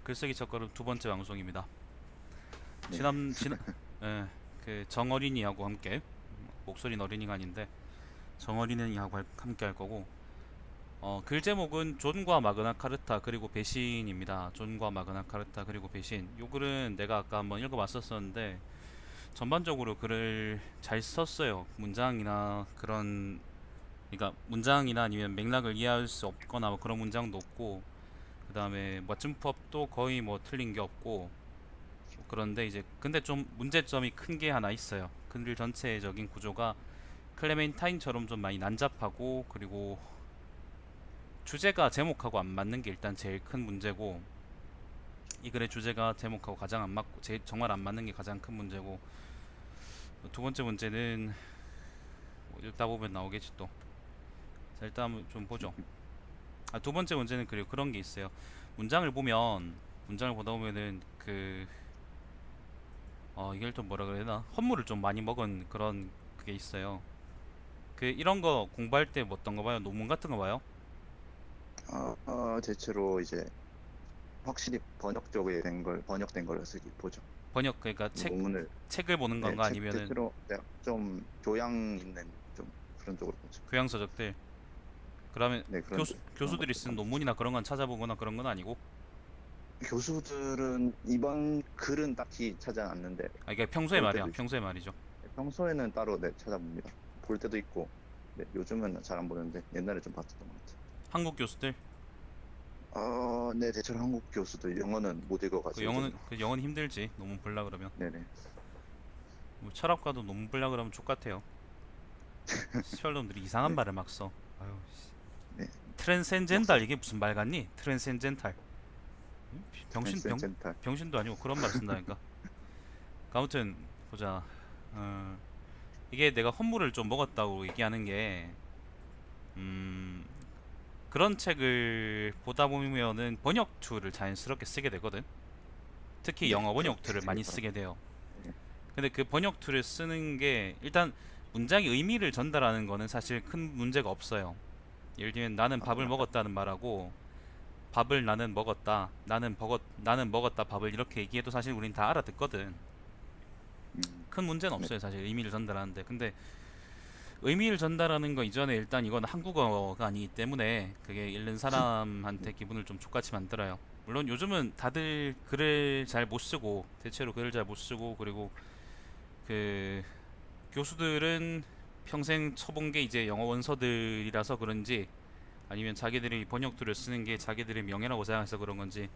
글쓰기 첫걸음 두 번째 방송입니다. 네. 예, 그 정어린이하고 함께 목소리는 어린이가 아닌데 정어린이하고 함께 할 거고 글 제목은 존과 마그나 카르타 그리고 배신입니다. 존과 마그나 카르타 그리고 배신. 요 글은 내가 아까 한번 읽어봤었었는데 전반적으로 글을 잘 썼어요. 문장이나 그런 그러니까 문장이나 아니면 맥락을 이해할 수 없거나 뭐 그런 문장도 없고 그 다음에 맞춤법도 거의 뭐 틀린 게 없고 그런데 이제 근데 좀 문제점이 큰 게 하나 있어요. 글 전체적인 구조가 클레멘타인처럼 좀 많이 난잡하고 그리고 주제가 제목하고 안 맞는 게 일단 제일 큰 문제고 이 글의 주제가 제목하고 가장 안 맞고 정말 안 맞는 게 가장 큰 문제고 두 번째 문제는 뭐 읽다 보면 나오겠지 또. 자, 일단 한번 좀 보죠. 두 번째 문제는 그리고 그런 게 있어요. 문장을 보다 보면은 이걸 좀 뭐라 그래야 되나? 헌물을 좀 많이 먹은 그런 그게 있어요. 이런 거 공부할 때 뭐 어떤 거 봐요? 논문 같은 거 봐요? 대체로 이제 확실히 번역된 걸 쓰기 보죠. 그러니까 논문을, 책을 보는 네, 건가 아니면은 대체로 네, 좀 교양 있는 좀 그런 쪽으로 보죠. 교양서적들? 그러면 네, 그런 교수들이 것들 쓴 많이 논문이나 그런 건 찾아보거나 그런 건 아니고? 교수들은 이번 글은 딱히 찾아 않는데 이게 평소에 볼 말이야. 때도 있어요. 평소에 말이죠. 네, 평소에는 따로 네, 찾아봅니다. 볼 때도 있고, 네, 요즘은 잘 안 보는데 옛날에 좀 봤었던 것 같아요. 한국 교수들? 네, 대체로 한국 교수들 영어는 못 읽어가지고 요즘은. 영어는 힘들지. 논문 볼라 그러면. 네네. 뭐 철학과도 논문 볼라 그러면 족같아요. 시발놈들이 이상한 네, 말을 막 써. 아유, 씨. 네. 트랜센젠달 역사 이게 무슨 말 같니? 트랜센젠탈. 응? 트랜센젠탈. 병신도 아니고 그런 말을 쓴다니까. 아무튼 보자. 어, 이게 내가 헌물을 좀 먹었다고 얘기하는 게 음, 그런 책을 보다 보면은 번역 툴을 자연스럽게 쓰게 되거든. 특히 네, 영어 번역 그렇게 툴을 많이 되겠더라고요. 쓰게 돼요. 네. 근데 그 번역 툴을 쓰는 게 일단 문장의 의미를 전달하는 거는 사실 큰 문제가 없어요. 예를 들면 나는 밥을 맞아요. 먹었다는 말하고 밥을 나는 먹었다. 나는 먹었다 밥을 이렇게 얘기해도 사실 우린 다 알아듣거든. 큰 문제는 네. 없어요. 사실 의미를 전달하는데. 근데 의미를 전달하는 거 이전에 일단 이건 한국어가 아니기 때문에 그게 읽는 사람한테 기분을 좀 족같이 만들어요. 물론 요즘은 다들 글을 잘 못 쓰고 대체로 글을 잘 못 쓰고 그리고 그 교수들은 평생 쳐본 게 이제 영어 원서들이라서 그런지 아니면 자기들이 번역들을 쓰는 게 자기들의 명예라고 생각해서 그런 건지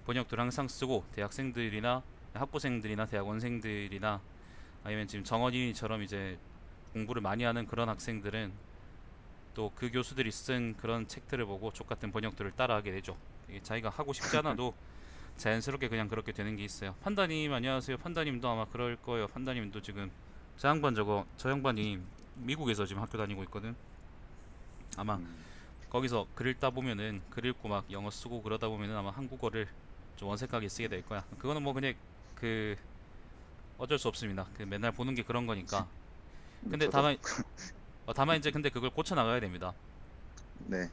번역들 항상 쓰고 대학생들이나 학부생들이나 대학원생들이나 아니면 지금 정원이처럼 이제 공부를 많이 하는 그런 학생들은 또 그 교수들이 쓴 그런 책들을 보고 족같은 번역들을 따라하게 되죠. 이게 자기가 하고 싶지 않아도 자연스럽게 그냥 그렇게 되는 게 있어요. 판다님 안녕하세요. 판다님도 아마 그럴 거예요. 판다님도 지금 저 양반이 미국에서 지금 학교 다니고 있거든. 아마 음, 거기서 글 읽다 보면은 글 읽고 막 영어 쓰고 그러다 보면은 아마 한국어를 좀 어색하게 쓰게 될 거야. 그거는 뭐 그냥 그 어쩔 수 없습니다. 그 맨날 보는 게 그런 거니까. 근데 저도 다만 이제 근데 그걸 고쳐 나가야 됩니다. 네,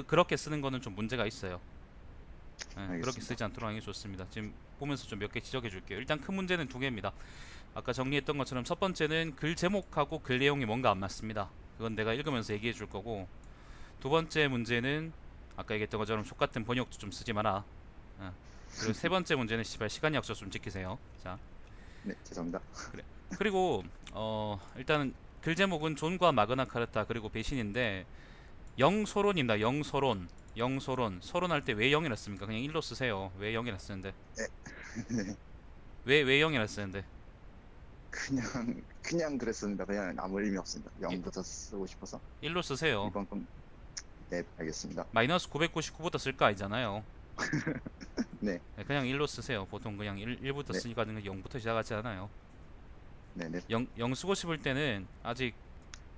그렇게 쓰는 거는 좀 문제가 있어요. 예, 그렇게 알겠습니다. 쓰지 않도록 하는 게 좋습니다. 지금 보면서 좀 몇 개 지적해 줄게요. 일단 큰 문제는 두 개입니다. 아까 정리했던 것처럼 첫 번째는 글 제목하고 글 내용이 뭔가 안 맞습니다. 그건 내가 읽으면서 얘기해 줄 거고 두 번째 문제는 아까 얘기했던 것처럼 족같은 번역도 좀 쓰지 마라. 어. 그리고 세 번째 문제는 시간 약속 좀 지키세요. 자, 네, 죄송합니다. 그래. 그리고 일단은 글 제목은 존과 마그나 카르타 그리고 배신인데 영소론입니다. 영소론. 서론할 때 왜 영이라 씁니까? 그냥 일로 쓰세요. 왜 영이라 쓰는데? 네, 네. 왜 영이라 쓰는데? 그냥 그랬습니다. 그냥 아무 의미 없습니다. 일, 0부터 쓰고 싶어서 일로 쓰세요. 이번 건 네, 알겠습니다. 마이너스 999부터 쓸 거 아니잖아요. 네, 네, 그냥 일로 쓰세요. 보통 그냥 1부터 네, 쓰니까 0부터 시작하지 않아요. 네, 네, 0 쓰고 싶을 때는 아직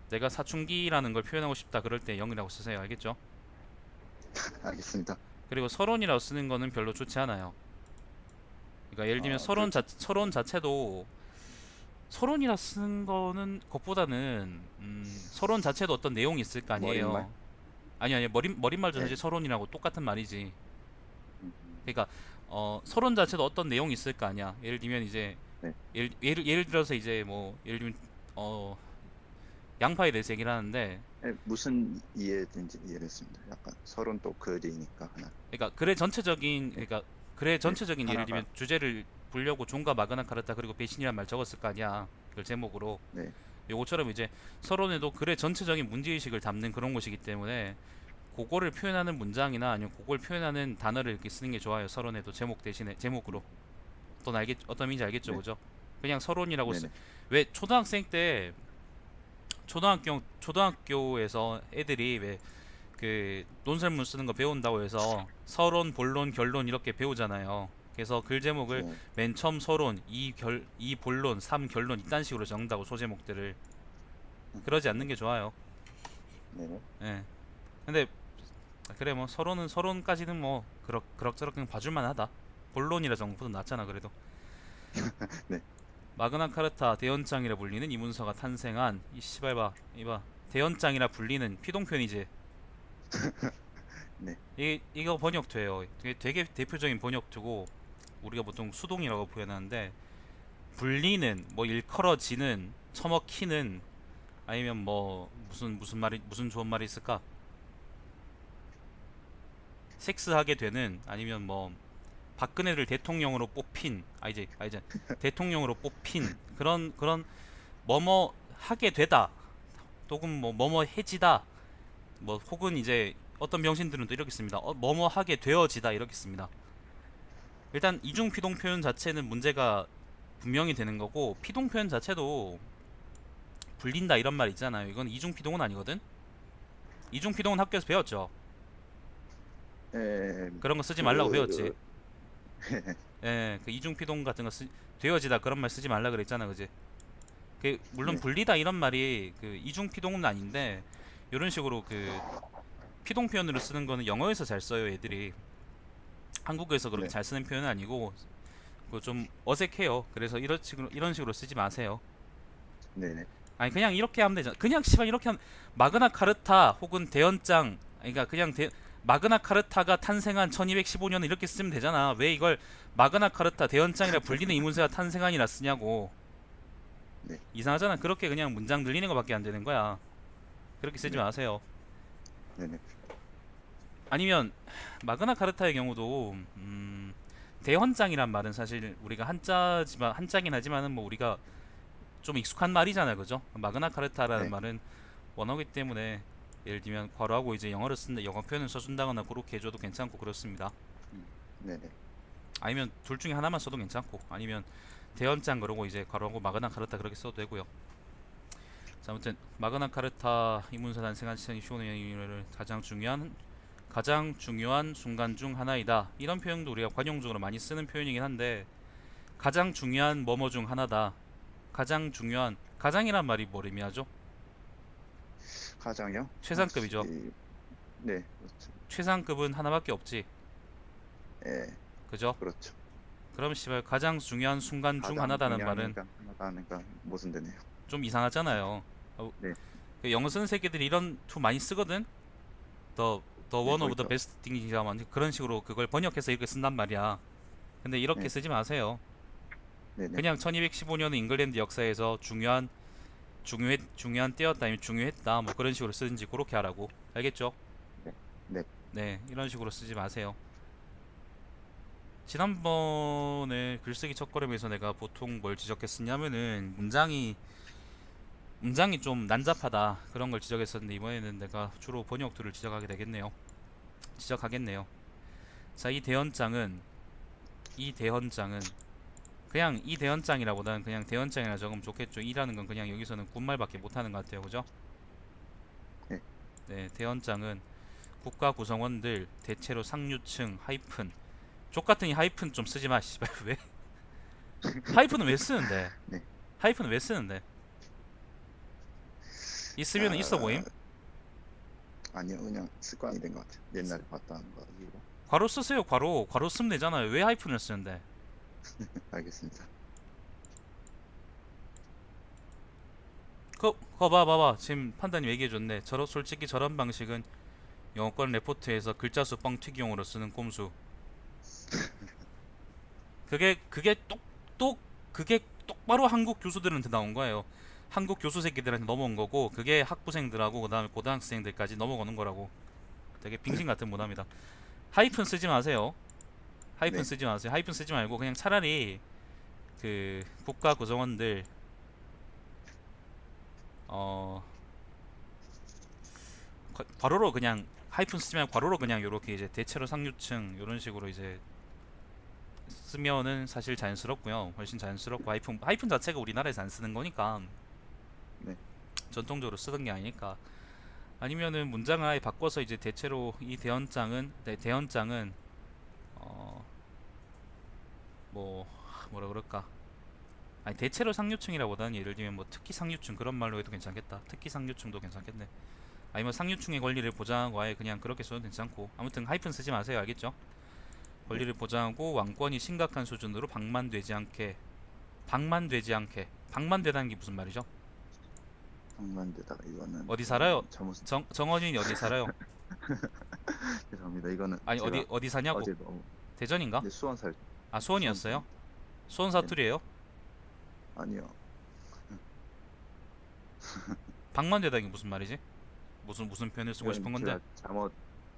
내가 사춘기라는 걸 표현하고 싶다 그럴 때 0이라고 쓰세요. 알겠죠? 알겠습니다. 그리고 서론이라고 쓰는 거는 별로 좋지 않아요. 그러니까 예를 들면 그렇죠. 서론 자체도 서론이라 쓰는 거는 것보다는 서론 자체도 어떤 내용이 있을 거 머릿말. 아니에요. 아니 머릿말도 사실 네, 서론이라고 똑같은 말이지. 음, 그러니까 서론 자체도 어떤 내용이 있을 거 아니야. 예를 들면 이제 네. 예를 들어서 이제 뭐 예를 들면 어 양파에 대해서 얘기를 하는데, 예, 무슨 이해든지 이해됐습니다. 약간 서론 또 글이니까 하나. 그러니까 글의 전체적인, 네. 그러니까 글의 네. 전체적인 예를 하나가 들면 주제를 보려고 존과 마그나 카르타 그리고 배신이란 말 적었을 거 아니야. 글 제목으로. 네. 요거처럼 이제 서론에도 글의 전체적인 문제의식을 담는 그런 것이기 때문에 그거를 표현하는 문장이나 아니면 그걸 표현하는 단어를 이렇게 쓰는 게 좋아요. 서론에도 제목 대신에 제목으로. 어떤 의미인지 알겠죠, 네. 그죠? 그냥 서론이라고 네네. 왜 초등학생 때 초등학교에서 애들이 왜 그 논설문 쓰는 거 배운다고 해서 서론, 본론, 결론 이렇게 배우잖아요. 그래서 글 제목을 네. 맨 처음 서론, 2 본론, 3 결론 이딴 식으로 적는다고, 소제목들을. 그러지 않는 게 좋아요. 네네. 예. 근데 그래 뭐 서론까지는 뭐 그럭저럭 그냥 봐줄만 하다. 본론이라 정도보다 낫잖아 그래도. 네. 마그나 카르타 대연장이라 불리는 이 문서가 탄생한, 이 씨발 봐 이봐, 대연장이라 불리는 피동편이지. 네. 이거 번역돼요. 되게 대표적인 번역투고, 우리가 보통 수동이라고 표현하는데, 불리는 뭐 일컬어지는, 처먹히는, 아니면 뭐 무슨 좋은 말이 있을까? 섹스하게 되는, 아니면 뭐 박근혜를 대통령으로 뽑힌, 이제 대통령으로 뽑힌 그런 뭐뭐 하게 되다, 혹은 뭐 뭐뭐 해지다, 뭐 혹은 이제 어떤 병신들은 또 이렇게 씁니다. 뭐뭐 하게 되어지다 이렇게 씁니다. 일단 이중 피동 표현 자체는 문제가 분명히 되는 거고, 피동 표현 자체도 불린다 이런 말 있잖아요. 이건 이중 피동은 아니거든. 이중 피동은 학교에서 배웠죠. 예, 그런 거 쓰지 말라고 배웠지. 그, 예, 그 이중 피동 같은 거 되어지다 그런 말 쓰지 말라 그랬잖아, 그지? 물론 네. 불리다 이런 말이 그 이중 피동은 아닌데, 이런 식으로 그 피동 표현으로 쓰는 거는 영어에서 잘 써요, 애들이. 한국에서 그렇게 네. 잘 쓰는 표현은 아니고, 그거 좀 어색해요. 그래서 이런 식으로 쓰지 마세요. 네네. 아니 그냥 이렇게 하면 되잖아. 그냥 씨발 이렇게 하면, 마그나 카르타 혹은 대연장, 그러니까 마그나 카르타가 탄생한 1215년 이렇게 쓰면 되잖아. 왜 이걸 마그나 카르타 대연장이라 불리는 이문세가 탄생한이라 쓰냐고. 네. 이상하잖아. 그렇게 그냥 문장 늘리는 거밖에 안 되는 거야. 그렇게 쓰지 네. 마세요. 네네. 아니면 마그나 카르타의 경우도 대헌장이란 말은 사실 우리가 한자긴 하지만은 뭐 우리가 좀 익숙한 말이잖아요, 그죠? 마그나 카르타라는 네. 말은 원어기 때문에, 예를 들면 괄호하고 이제 영어를 쓴다, 영어 표현을 써준다거나 그렇게 해줘도 괜찮고 그렇습니다. 네네. 아니면 둘 중에 하나만 써도 괜찮고, 아니면 대헌장 그러고 이제 괄호하고 마그나 카르타 그렇게 써도 되고요. 자, 아무튼 마그나 카르타 이문서 탄생한 2025년을 가장 중요한 순간 중 하나이다. 이런 표현도 우리가 관용적으로 많이 쓰는 표현이긴 한데, 가장 중요한 뭐뭐 중 하나다. 가장이란 말이 뭘 의미하죠? 가장이요? 최상급이죠. 네. 그렇죠. 최상급은 하나밖에 없지. 예. 그죠? 그렇죠. 그럼 씨발 가장 중요한 순간 중 가장 하나다는 말은 중요하니까 하나다니까 무슨 되네요. 좀 이상하잖아요. 네. 그 영어 쓰는 새끼들이 이런 투 많이 쓰거든. The 네, one of the 그렇죠. best things이라면 그런 식으로 그걸 번역해서 이렇게 쓴단 말이야. 근데 이렇게 네. 쓰지 마세요. 네네. 그냥 1215년 잉글랜드 역사에서 중요한 때였다, 아니면 중요했다, 뭐 그런 식으로 쓰든지 그렇게 하라고. 알겠죠? 네. 네. 네, 이런 식으로 쓰지 마세요. 지난번에 글쓰기 첫걸음에서 내가 보통 뭘 지적했었냐면은 문장이 좀 난잡하다 그런 걸 지적했었는데, 이번에는 내가 주로 번역투를 지적하겠네요. 자, 이 대헌장은 그냥 이 대헌장이라보다는 그냥 대헌장이라 적으면 좋겠죠. 이라는 건 그냥 여기서는 군말밖에 못하는 것 같아요, 그죠? 네. 네, 대헌장은 국가 구성원들, 대체로 상류층, 하이픈. 족같은 이 하이픈 좀 쓰지 마, 씨발. 왜? 하이픈은 왜 쓰는데? 네. 하이픈은 왜 쓰는데? 있으면 있어 보임? 아니요, 그냥 습관이 된 것 같아요. 옛날에 봤다는 거 이후로. 괄호 쓰세요, 괄호 쓰면 되잖아요. 왜 하이픈을 쓰는데? 알겠습니다. 그거 봐봐. 지금 판단님 얘기해줬네. 솔직히 저런 방식은 영어권 레포트에서 글자 수 뻥튀기용으로 쓰는 꼼수. 그게 그게 똑바로 한국 교수들한테 나온 거예요. 한국 교수 새끼들한테 넘어온 거고 그게 학부생들하고 그다음에 고등학생들까지 넘어가는 거라고. 되게 빙신 같은 문화입니다. 하이픈 쓰지 마세요. 하이픈 네. 쓰지 마세요. 하이픈 쓰지 말고 그냥 차라리 그 국가 구성원들 어 괄호로 그냥 하이픈 쓰지 말고 괄호로 그냥 요렇게 이제 대체로 상류층 요런 식으로 이제 쓰면은 사실 자연스럽고요. 훨씬 자연스럽고 하이픈 자체가 우리나라에서 안 쓰는 거니까 네. 전통적으로 쓰던 게 아니니까 아니면은 문장을 아예 바꿔서 이제 대체로 이 대언장은 어 뭐 뭐라 그럴까 아니 대체로 상류층이라보다는 예를 들면 뭐 특히 상류층 그런 말로 해도 괜찮겠다. 특히 상류층도 괜찮겠네. 아니면 상류층의 권리를 보장하고 아예 그냥 그렇게 써도 괜찮고 아무튼 하이픈 쓰지 마세요. 알겠죠? 네. 권리를 보장하고 왕권이 심각한 수준으로 방만되다는 게 무슨 말이죠? 상만되다가 이거는 어디 살아요? 잘못 정원인이 어디 살아요? 죄송합니다. 이거는 아니 제가 어디 사냐고? 어제 너무 대전인가? 네, 수원 살 아 수원 수원이었어요? 삽니다. 수원 네. 사투리예요? 아니요. 방만되다는 게 무슨 말이지? 무슨 표현을 쓰고 싶은 이건 건데? 제가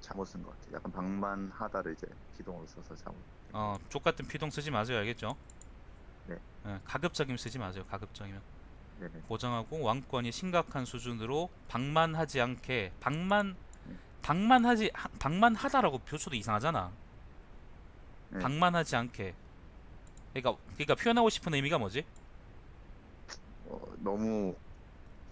잘못 쓴 것 같아요. 약간 방만하다를 이제 기동으로 써서 잘못. 족같은 피동 쓰지 마세요. 알겠죠? 네. 가급적이면 쓰지 마세요. 가급적이면. 네네. 보장하고 왕권이 심각한 수준으로 방만하지 않게 네. 방만하다라고 표초도 이상하잖아. 네. 방만하지 않게. 그러니까 표현하고 싶은 의미가 뭐지? 너무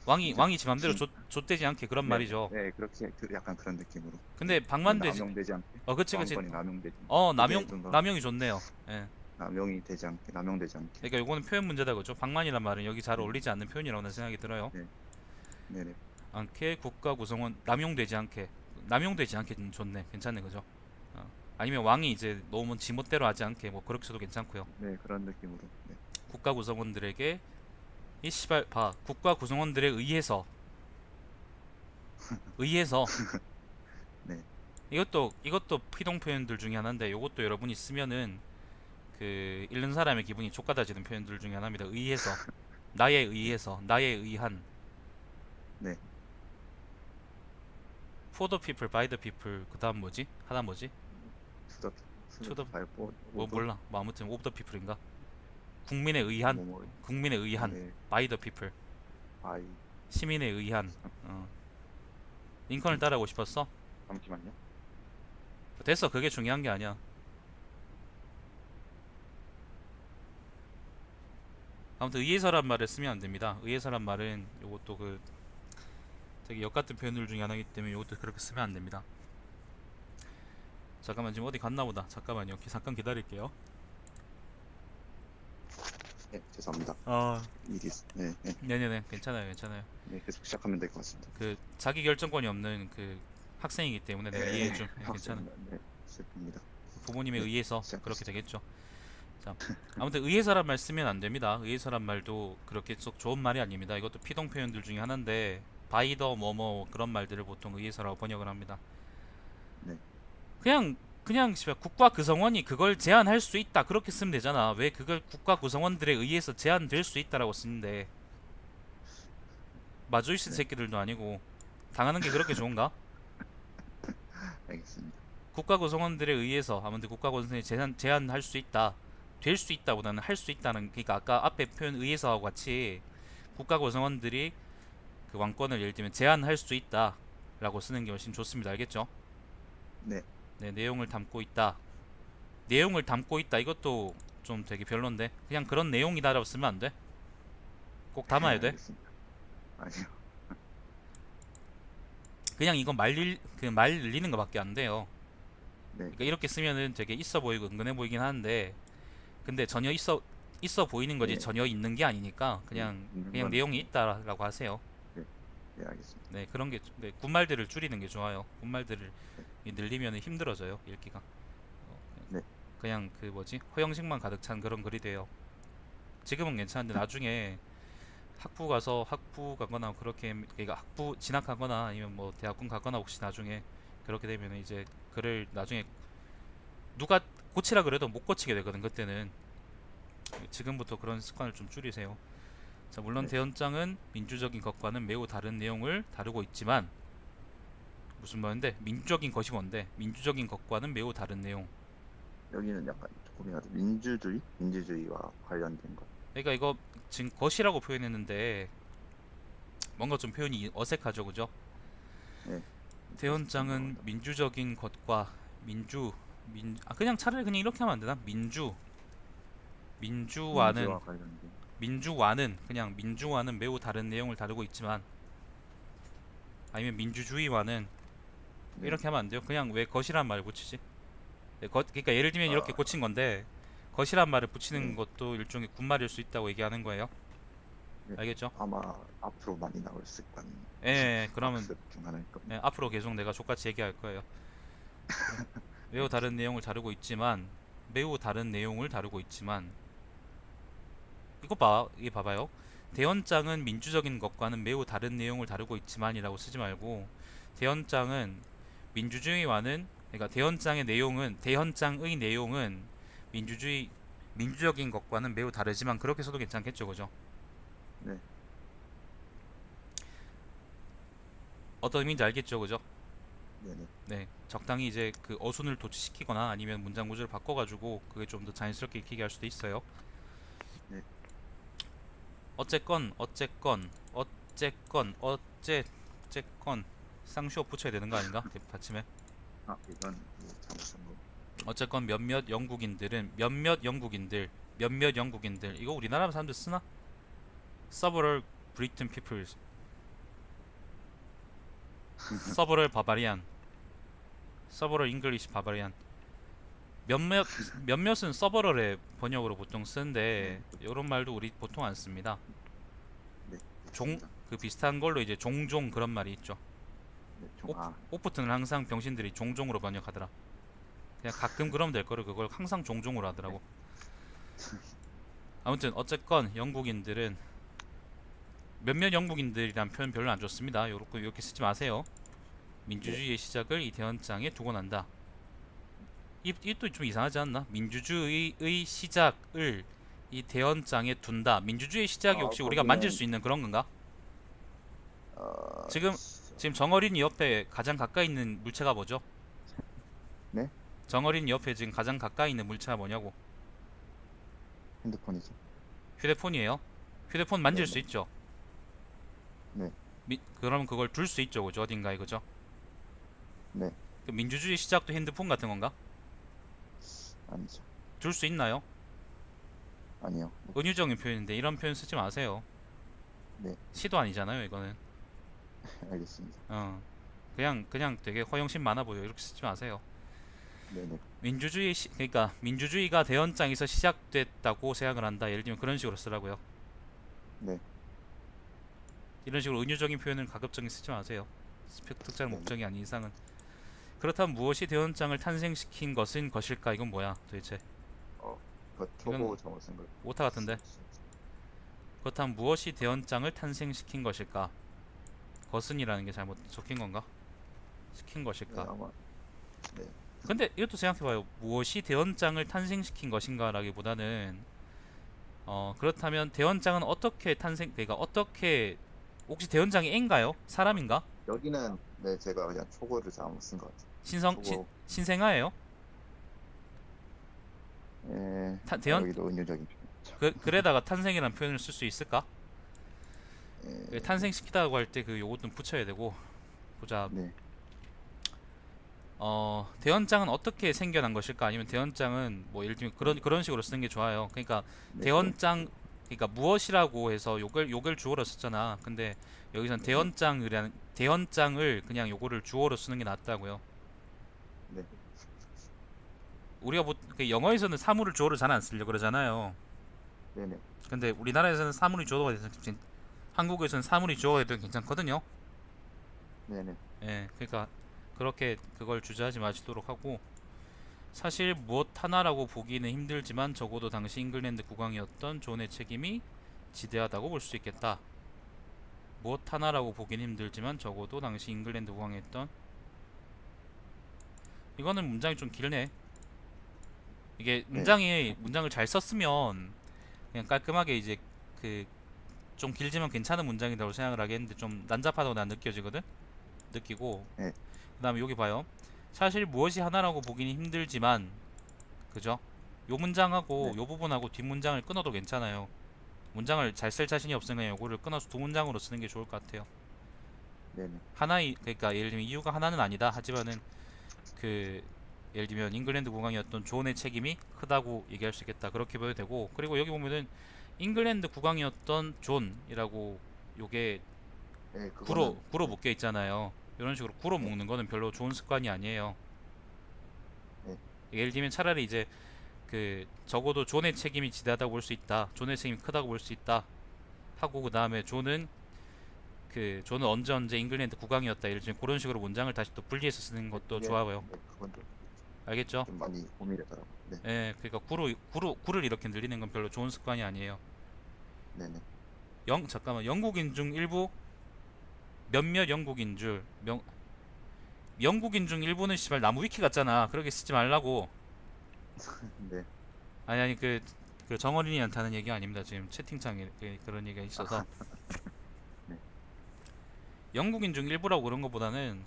왕이 지 맘대로 진- 좆되지 않게 그런 네, 말이죠. 네, 그렇게 약간 그런 느낌으로. 근데 방만되지. 남용되지 않게. 그치. 왕권이 남용되지. 남용이 좋네요. 예. 남용이 되지 않게, 남용되지 않게. 그러니까 요거는 표현 문제다 그죠? 방만이란 말은 여기 잘 네. 어울리지 않는 표현이라고 는 생각이 들어요. 네네. 않게 국가 구성원 남용되지 않게 좋네. 괜찮네 그죠? 아니면 왕이 이제 너무 지멋대로 하지 않게 뭐 그렇게 해도 괜찮고요. 네, 그런 느낌으로. 네. 국가 구성원들에게 이 씨발 봐 국가 구성원들에 의해서 네. 이것도 피동 표현들 중에 하나인데 요것도 여러분이 쓰면은 그 읽는 사람의 기분이 족같아지는 표현들 중에 하나입니다. 의해서 나에 의해서 나에 의한 네. for the people by the people 그다음 뭐지? 하나 뭐지? 수덕, 수덕, 발보, 뭐 몰라 뭐 아무튼 of the people인가? 국민에 의한 국민에 의한 네. by the people 아이, 시민에 의한 링컨을 따라하고 싶었어? 잠시만요. 됐어 그게 중요한 게 아니야. 아무튼 의해서란 말을 쓰면 안 됩니다. 의해서란 말은 요것도 그 되게 역 같은 표현들 중에 하나이기 때문에 요것도 그렇게 쓰면 안 됩니다. 잠깐만 지금 어디 갔나 보다. 잠깐만요. 잠깐 기다릴게요. 네, 죄송합니다. 네, 네, 네네네 괜찮아요. 네, 계속 시작하면 될 것 같습니다. 그 자기 결정권이 없는 그 학생이기 때문에 내가 이해해 좀 괜찮아. 네, 슬픕니다. 부모님에 네, 의해서 시작하겠습니다. 그렇게 되겠죠. 자, 아무튼 의해서란 말 쓰면 안 됩니다. 의해서란 말도 그렇게 썩 좋은 말이 아닙니다. 이것도 피동 표현들 중에 하나인데 바이더 뭐뭐 그런 말들을 보통 의해서라고 번역을 합니다. 네. 그냥 씨발 국가 구성원이 그걸 제한할 수 있다 그렇게 쓰면 되잖아. 왜 그걸 국가 구성원들에 의해서 제한될 수 있다라고 쓰는데 마조이스 네. 새끼들도 아니고 당하는 게 그렇게 좋은가? 알겠습니다. 국가 구성원들에 의해서 아무튼 국가 구성원이 제한할 수 있다 될 수 있다보다는 할 수 있다는 그러니까 아까 앞에 표현 의해서하고 같이 국가 구성원들이 그 왕권을 예를 들면 제한할 수 있다라고 쓰는 게 훨씬 좋습니다. 알겠죠? 네, 네, 내용을 담고 있다 이것도 좀 되게 별론데 그냥 그런 내용이다라고 쓰면 안 돼? 꼭 담아야 돼? 알겠습니다. 아니요. 그냥 이건 말 늘리는 거밖에 안 돼요. 네, 그러니까 이렇게 쓰면은 되게 있어 보이고 은근해 보이긴 하는데 근데 전혀 있어 보이는 거지 네. 전혀 있는 게 아니니까 있는 그냥 건- 내용이 있다라고 하세요. 네, 알겠습니다. 네, 그런 게 군말들을 줄이는 게 좋아요. 군말들을 늘리면 힘들어져요, 읽기가. 네. 그냥 그 뭐지? 허영식만 가득 찬 그런 글이 돼요. 지금은 괜찮은데 나중에 학부 가거나 그렇게 그러니까 학부 진학하거나 아니면 뭐 대학군 가거나 혹시 나중에 그렇게 되면 이제 글을 나중에 누가 고치라 그래도 못 고치게 되거든. 그때는 지금부터 그런 습관을 좀 줄이세요. 자, 물론 네. 대연장은 민주적인 것과는 매우 다른 내용을 다루고 있지만 무슨 말인데 민주적인 것이 뭔데 민주적인 것과는 매우 다른 내용. 여기는 약간 조금이라도 민주주의와 관련된 것. 그러니까 이거 지금 것이라고 표현했는데 뭔가 좀 표현이 어색하죠, 그죠? 네. 대헌장은 민주적인 것과 그냥 차라리 그냥 이렇게 하면 안 되나? 민주와는 민주와 관련된. 민주와는 매우 다른 내용을 다루고 있지만 아니면 민주주의와는 네. 이렇게 하면 안 돼요? 그냥 왜 것이란 말을 붙이지? 네, 그러니까 예를 들면 이렇게 아, 고친 건데 것이란 말을 붙이는 네. 것도 일종의 군말일 수 있다고 얘기하는 거예요. 네. 알겠죠? 아마 앞으로 많이 나올 습관. 예, 그러면 학습 중 하나일 겁니다. 예, 앞으로 계속 내가 족같이 얘기할 거예요. 매우 다른 내용을 다루고 있지만 이게 봐봐요. 대헌장은 민주적인 것과는 매우 다른 내용을 다루고 있지만이라고 쓰지 말고 대헌장은 민주주의와는 그러니까 대헌장의 내용은 민주적인 것과는 매우 다르지만 그렇게 써도 괜찮겠죠, 그죠? 네. 어떤 의미인지 알겠죠, 그죠? 네네. 네, 적당히 이제 그 어순을 도치시키거나 아니면 문장 구조를 바꿔가지고 그게 좀 더 자연스럽게 읽히게 할 수도 있어요. 네. 어쨌건 쌍시옷 붙여야 되는 거 아닌가? 받침에. 아, 이건 잘못 쓴 거. 어쨌건 몇몇 영국인들 이거 우리나라 사람들 쓰나? Several Britain peoples, Several Bavarian, Several English Bavarian. 몇몇은 서버럴의 번역으로 보통 쓰는데 이런 말도 우리 보통 안 씁니다. 네. 종 됐습니다. 그 비슷한 걸로 이제 종종 그런 말이 있죠. 네. 아, 오프트는 항상 병신들이 종종으로 번역하더라. 그냥 가끔 그러면 될 거를 그걸 항상 종종으로 하더라고. 아무튼 어쨌건 영국인들은 몇몇 영국인들이란 표현 별로 안 좋습니다. 이렇게 쓰지 마세요. 민주주의의 시작을 이 대헌장에 두고 난다. 이또 좀 이상하지 않나? 민주주의의 시작을 이 대헌장에 둔다. 민주주의의 시작이 혹시 우리가 만질 거기는 수 있는 그런 건가? 어, 지금 지금 정어린이 옆에 가장 가까이 있는 물체가 뭐죠? 네? 정어린이 옆에 지금 가장 가까이 있는 물체가 뭐냐고? 핸드폰이죠. 휴대폰이에요. 휴대폰 만질 네네. 수 있죠. 네. 그러면 그걸 둘 수 있죠, 그죠? 어딘가에, 그죠? 네. 그 민주주의 시작도 핸드폰 같은 건가? 아니죠. 둘 수 있나요? 아니요. 은유적인 표현인데 이런 표현 쓰지 마세요. 네. 시도 아니잖아요, 이거는. 알겠습니다. 그냥 되게 허영심 많아 보여. 이렇게 쓰지 마세요. 네네. 그러니까 민주주의가 대헌장에서 시작됐다고 생각을 한다. 예를 들면 그런 식으로 쓰라고요. 네. 이런 식으로 은유적인 표현을 가급적이 쓰지 마세요. 특정 네. 목적이 아닌 이상은. 그렇다면 무엇이 대헌장을 탄생시킨 것일까? 이건 뭐야, 도대체? 그 초보 잘못 쓴 거. 오타 같은데. 그렇다면 무엇이 대헌장을 탄생시킨 것일까? 것은이라는 게 잘못 적힌 건가? 시킨 네, 것일까? 아마. 네. 근데 이것도 생각해봐요. 무엇이 대헌장을 탄생시킨 것인가라기보다는 그렇다면 대헌장은 그러니까 어떻게 혹시 대헌장이 애인가요? 사람인가? 여기는 네 제가 그냥 초보를 잘못 쓴 것 같아요. 초보. 신생아예요? 예. 대헌 여기도 은유적인 그래다가 탄생이라는 표현을 쓸 수 있을까? 예. 탄생시키다고 할 때 그 요것도 붙여야 되고. 보자. 네. 대헌장은 어떻게 생겨난 것일까? 아니면 대헌장은 뭐 예를 들면 그런 식으로 쓰는 게 좋아요. 그러니까 네. 대헌장 그러니까 무엇이라고 해서 요걸 주어로 썼잖아. 근데 여기선 네. 대헌장을 그냥 요거를 주어로 쓰는 게 낫다고요. 네. 우리가 그 영어에서는 사물을 주어로 잘 안 쓰려고 그러잖아요. 네네. 근데 우리나라에서는 사물이 주어가 돼서 한국에서는 사물이 주어가 돼도 괜찮거든요. 네네. 예, 그러니까 그렇게 그걸 주저하지 마시도록 하고 사실 무엇 하나라고 보기는 힘들지만 적어도 당시 잉글랜드 국왕이었던 존의 책임이 지대하다고 볼 수 있겠다. 무엇 하나라고 보기는 힘들지만 적어도 당시 잉글랜드 국왕이었던 이거는 문장이 좀 길네. 이게 네. 문장을 잘 썼으면 그냥 깔끔하게 이제 그 좀 길지만 괜찮은 문장이라고 생각을 하겠는데 좀 난잡하다고 난 느껴지거든. 느끼고 네, 그다음에 여기 봐요. 사실 무엇이 하나라고 보기는 힘들지만 그죠? 요 문장하고 네, 요 부분하고 뒷 문장을 끊어도 괜찮아요. 문장을 잘 쓸 자신이 없으면 요거를 끊어서 두 문장으로 쓰는 게 좋을 것 같아요. 네네, 하나의 그러니까 예를 들면 이유가 하나는 아니다 하지만은 그 예를 들면 잉글랜드 국왕이었던 존의 책임이 크다고 얘기할 수 있겠다 그렇게 봐도 되고 그리고 여기 보면은 잉글랜드 국왕이었던 존이라고 요게 네, 구로 네, 묶여 있잖아요. 이런 식으로 구로 네, 묶는 거는 별로 좋은 습관이 아니에요. 네, 예를 들면 차라리 이제 그 적어도 존의 책임이 지대하다고 볼 수 있다. 존의 책임이 크다고 볼 수 있다. 하고 그 다음에 존은 언제 잉글랜드 국왕이었다. 예를 들면 그런 식으로 문장을 다시 또 분리해서 쓰는 네, 것도 좋아요. 네, 그건 알겠죠? 좀 많이 고민되더라고. 네, 예, 그러니까 구를 이렇게 늘리는 건 별로 좋은 습관이 아니에요. 네네, 잠깐만 영국인 중 일부 몇몇 영국인 줄 영국인 중 일부는 씨발 나무 위키 같잖아. 그렇게 쓰지 말라고. 네, 아니 그 정어린이한테 하는 얘기 아닙니다. 지금 채팅창에 그런 얘기가 있어서 네, 영국인 중 일부라고 그런 것보다는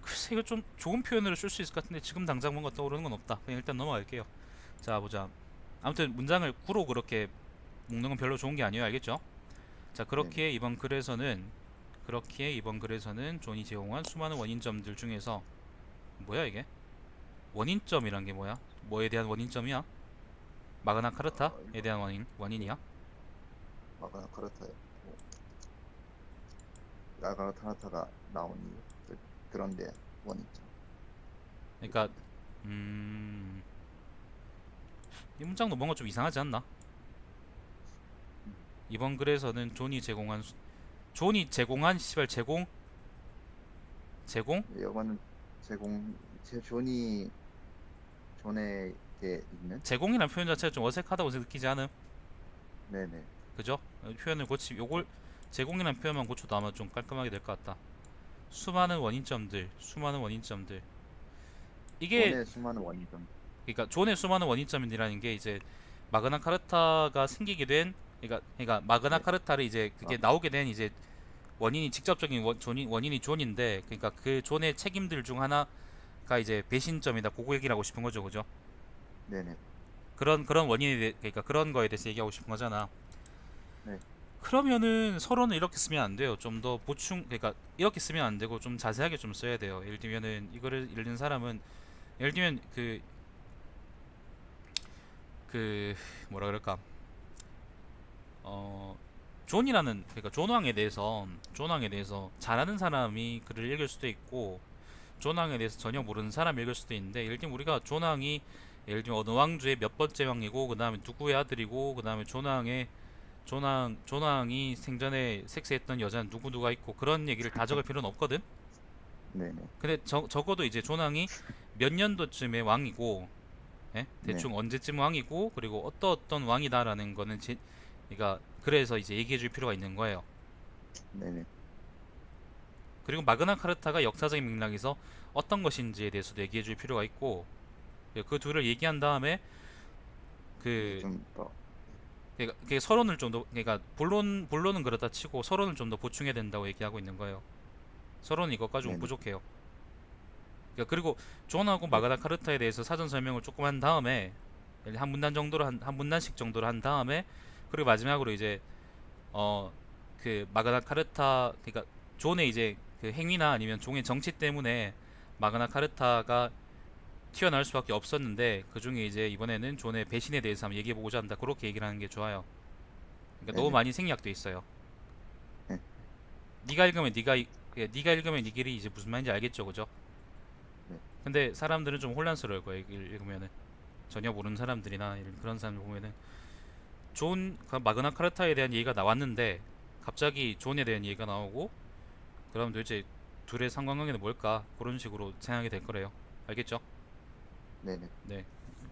글쎄 이거 좀 좋은 표현으로 쓸 수 있을 것 같은데 지금 당장 뭔가 떠오르는 건 없다. 그냥 일단 넘어갈게요. 자 보자. 아무튼 문장을 구로 그렇게 묶는 건 별로 좋은 게 아니에요. 알겠죠? 자 네네. 그렇기에 이번 글에서는 존이 제공한 수많은 원인점들 중에서 뭐야 이게? 원인점이란 게 뭐야? 뭐에 대한 원인점이야? 마그나 카르타에 이거 대한 그 원인이야? 마가나 카르타, 뭐, 마가나 카르타가 나온 이유, 그런데 원있죠. 그러니까 음, 이 문장도 뭔가 좀 이상하지 않나? 이번 글에서는 존이 제공한 씨발 제공 여관은 제 존에게 있는, 제공이라는 표현 자체가 좀 어색하다고 느끼지 않음? 네네, 그죠? 표현을 고치 요걸 제공이라는 표현만 고쳐도 아마 좀 깔끔하게 될 것 같다. 수많은 원인점들. 이게 존의 수많은 원인점, 그러니까 존의 수많은 원인점이라는 게 이제 마그나 카르타가 생기게 된 그러니까 마그나 네, 카르타를 이제 그게 아, 나오게 된 이제 원인이 직접적인 원인이 존인데 그러니까 그 존의 책임들 중 하나가 이제 배신점이다. 그거 얘기를 하고 싶은 거죠, 그죠? 네네, 그런 그러니까 그런 거에 대해서 얘기하고 싶은 거잖아. 네, 그러면은 서론을 이렇게 쓰면 안 돼요. 좀 더 그러니까 이렇게 쓰면 안 되고 좀 자세하게 좀 써야 돼요. 예를 들면은 이거를 읽는 사람은 예를 들면 그 뭐라 그럴까? 어 그러니까 존 왕에 대해서 잘하는 사람이 글을 읽을 수도 있고 존 왕에 대해서 전혀 모르는 사람이 읽을 수도 있는데 예를 들면 우리가 존 왕이 예를 들면 어느 왕조의 몇 번째 왕이고 그 다음에 누구의 아들이고 그 다음에 존 왕이 생전에 섹스했던 여자는 누구가 있고 그런 얘기를 다 적을 필요는 없거든. 네네, 근데 적어도 이제 존 왕이 몇 년도쯤에 왕이고 예? 네, 대충 언제쯤 왕이고 그리고 어떤 왕이다라는 거는 그러니까 그래서 이제 얘기해 줄 필요가 있는 거예요. 네네, 그리고 마그나 카르타가 역사적인 맥락에서 어떤 것인지에 대해서도 얘기해 줄 필요가 있고 그 둘을 얘기한 다음에 이제 그 좀 더, 그러니까 서론을 좀 더 그러니까 본론은 그렇다 치고 서론을 좀 더 보충해야 된다고 얘기하고 있는 거예요. 서론은 이것 가지고 네네, 부족해요. 그러니까 그리고 존하고 네, 마그나 카르타에 대해서 사전 설명을 조금 한 다음에 한 문단 정도로 한 문단씩 정도로 한 다음에 그리고 마지막으로 이제 어 그 마그나 카르타 그러니까 존의 이제 그 행위나 아니면 종의 정치 때문에 마그나 카르타가 튀어나올 수밖에 없었는데 그 중에 이제 이번에는 존의 배신에 대해서 한번 얘기해 보고자 한다. 그렇게 얘기를 하는 게 좋아요. 그러니까 너무 네네, 많이 생략돼 있어요. 네, 네가 읽으면 이 길이 이제 무슨 말인지 알겠죠, 그죠? 네, 근데 사람들은 좀 혼란스러울 거예요. 이걸 읽으면은 전혀 모르는 사람들이나 이런 그런 사람들 보면은 마그나 카르타에 대한 얘기가 나왔는데 갑자기 존에 대한 얘기가 나오고 그럼 도대체 둘의 상관관계는 뭘까? 그런 식으로 생각이 될 거래요. 알겠죠? 네네, 네.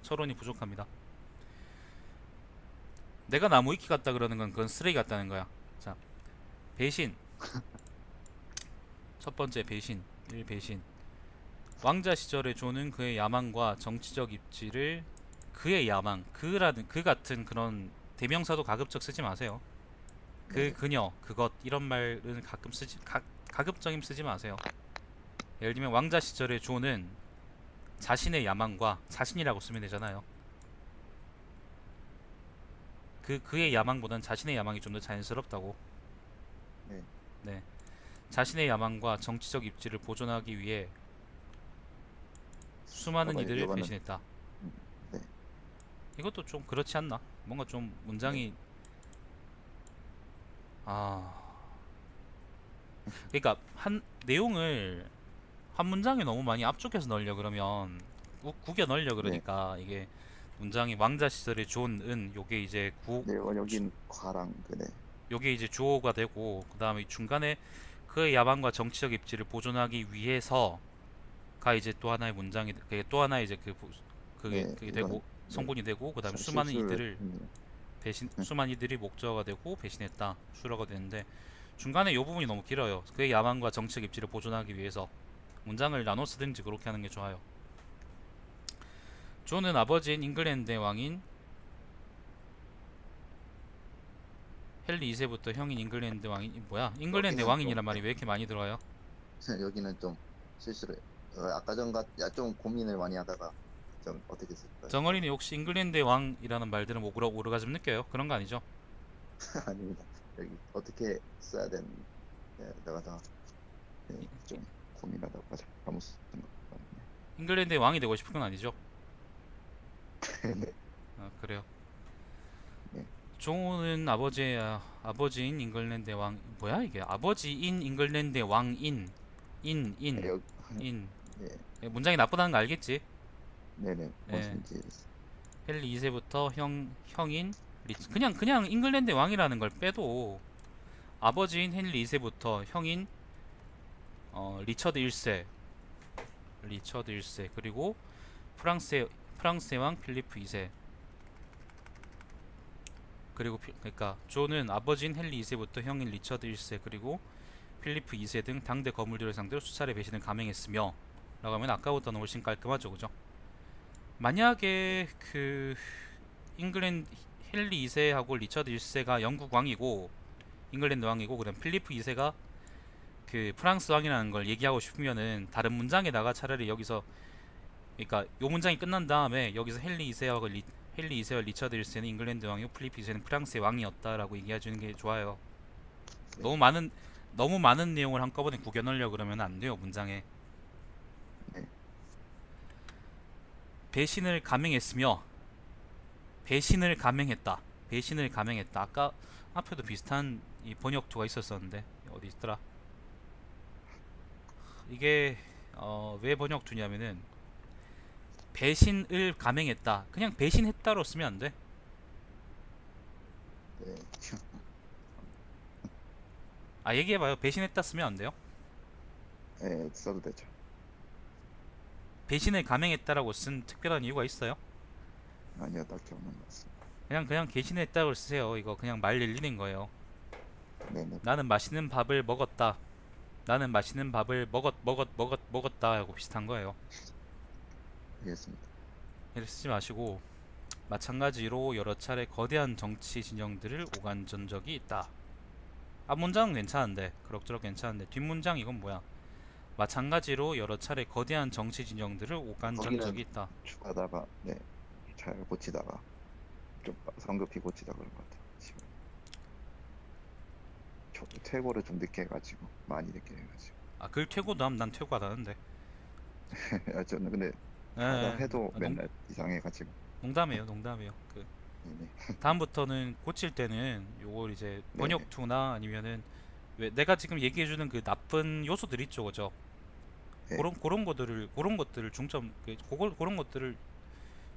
서론이 부족합니다. 내가 나무 위키 같다 그러는 건 그건 쓰레기 같다는 거야. 자, 배신. 첫 번째 배신. 1. 배신. 왕자 시절의 존은 그의 야망과 정치적 입지를 그 같은 그런 대명사도 가급적 쓰지 마세요. 그 네. 그녀 그것 이런 말은 가끔 가급적임 쓰지 마세요. 예를 들면 왕자 시절의 존은 자신의 야망과 자신이라고 쓰면 되잖아요. 그의 야망보단 자신의 야망이 좀 더 자연스럽다고. 네. 네. 자신의 야망과 정치적 입지를 보존하기 위해 수많은 저거 이들을 이거는 배신했다. 네. 이것도 좀 그렇지 않나? 뭔가 좀 네. 문장이 아 그러니까 한 내용을 한 문장에 너무 많이 압축해서 넣으려 그러면 구겨 넣으려 네. 그러니까 이게 문장이 왕자 시절의 존은 요게 이제 네. 여긴 과랑 그네. 요게 이제 주어가 되고 그다음에 중간에 그의 야망과 정치적 입지를 보존하기 위해서가 이제 또 하나의 문장이 그게 또 하나의 이제 그게 네. 그게 이거는 되고 네. 성분이 되고 그다음에 수많은 실수를 이들을 했네요. 수많은 이들이 목적어가 되고 배신했다 수로가 되는데 중간에 요 부분이 너무 길어요. 그의 야망과 정치적 입지를 보존하기 위해서 문장을 나눠 쓰든지 그렇게 하는 게 좋아요. 존은 아버지인 잉글랜드의 왕인 헨리 2세부터 형인 잉글랜드 왕인 뭐야? 잉글랜드의 여기는 좀 왕인이란 말이 왜 이렇게 많이 들어와요? 여기는 좀 실수를 아까 전가 좀 고민을 많이 하다가 좀 어떻게 쓸까 정어린이 혹시 잉글랜드의 왕이라는 말들은 오르가즘 느껴요? 그런 거 아니죠? 아닙니다. 여기 어떻게 써야 되는 내가 좀 고민하다가 잘못 쓴 것 같네요. 잉글랜드의 왕이 되고 싶은 건 아니죠? 네. 아, 그래요. 네. 존은 아버지인 잉글랜드의 왕 뭐야 이게 아버지인 잉글랜드의 왕인 네, 여기 인 네. 문장이 나쁘다는 거 알겠지? 네네. 예. 무슨지 헨리 2세부터 형인 그냥 잉글랜드의 왕이라는 걸 빼도 아버지인 헨리 2세부터 형인 리처드 1세 그리고 프랑스의 왕 필리프 2세 그리고 그러니까 존은 아버지인 헨리 2세부터 형인 리처드 1세 그리고 필리프 2세 등 당대 거물들을 상대로 수차례 배신을 감행했으며 라고 하면 아까보다는 훨씬 깔끔하죠, 그죠? 만약에 그 잉글랜드 헨리 2세하고 리처드 1세가 영국 왕이고 잉글랜드 왕이고 그럼 필리프 2세가 그 프랑스 왕이라는 걸 얘기하고 싶으면은 다른 문장에다가 차라리 여기서 그러니까 요 문장이 끝난 다음에 여기서 헨리 2세와 리처드 1세는 잉글랜드 왕이고 필리프 2세는 프랑스의 왕이었다라고 얘기해 주는 게 좋아요. 네. 너무 많은 내용을 한꺼번에 구겨 넣으려 그러면 안 돼요, 문장에. 네. 배신을 감행했다. 배신을 감행했다. 아까 앞에도 비슷한 이 번역투가 있었었는데 어디 있더라? 이게 왜 번역투냐면은 배신을 감행했다. 그냥 배신했다로 쓰면 안 돼. 네. 아 얘기해봐요. 배신했다 쓰면 안 돼요. 네, 써도 되죠. 배신을 감행했다라고 쓴 특별한 이유가 있어요? 아니요, 딱히 없는 것 같습니다. 그냥 배신했다고 쓰세요. 이거 그냥 말 늘리는 거예요. 네네. 나는 맛있는 밥을 먹었다. 나는 맛있는 밥을 먹었다 하고 비슷한 거예요. 알겠습니다. 이렇게 쓰지 마시고 마찬가지로 여러 차례 거대한 정치 진영들을 오간전 적이 있다. 앞문장은 괜찮은데 그럭저럭 괜찮은데 뒷문장 이건 뭐야? 마찬가지로 여러 차례 거대한 정치 진영들을 오간전 거기는 적이 있다. 추가다가 잘 고치다가 좀 성급히 고치다 그런 것 같아요. 지금 퇴고를 좀 늦게 해가지고 많이 늦게 해가지고 아 글 퇴고도 하면 난 퇴고 안 하는데. 저는 근데 예, 하다 해도 아, 맨날 이상해가지고 농담이에요. 그 네네. 다음부터는 고칠 때는 요걸 이제 네. 번역투나 아니면은 왜 내가 지금 얘기해주는 그 나쁜 요소들 있죠, 그죠? 네. 그런 것들을 중점 그런 것들을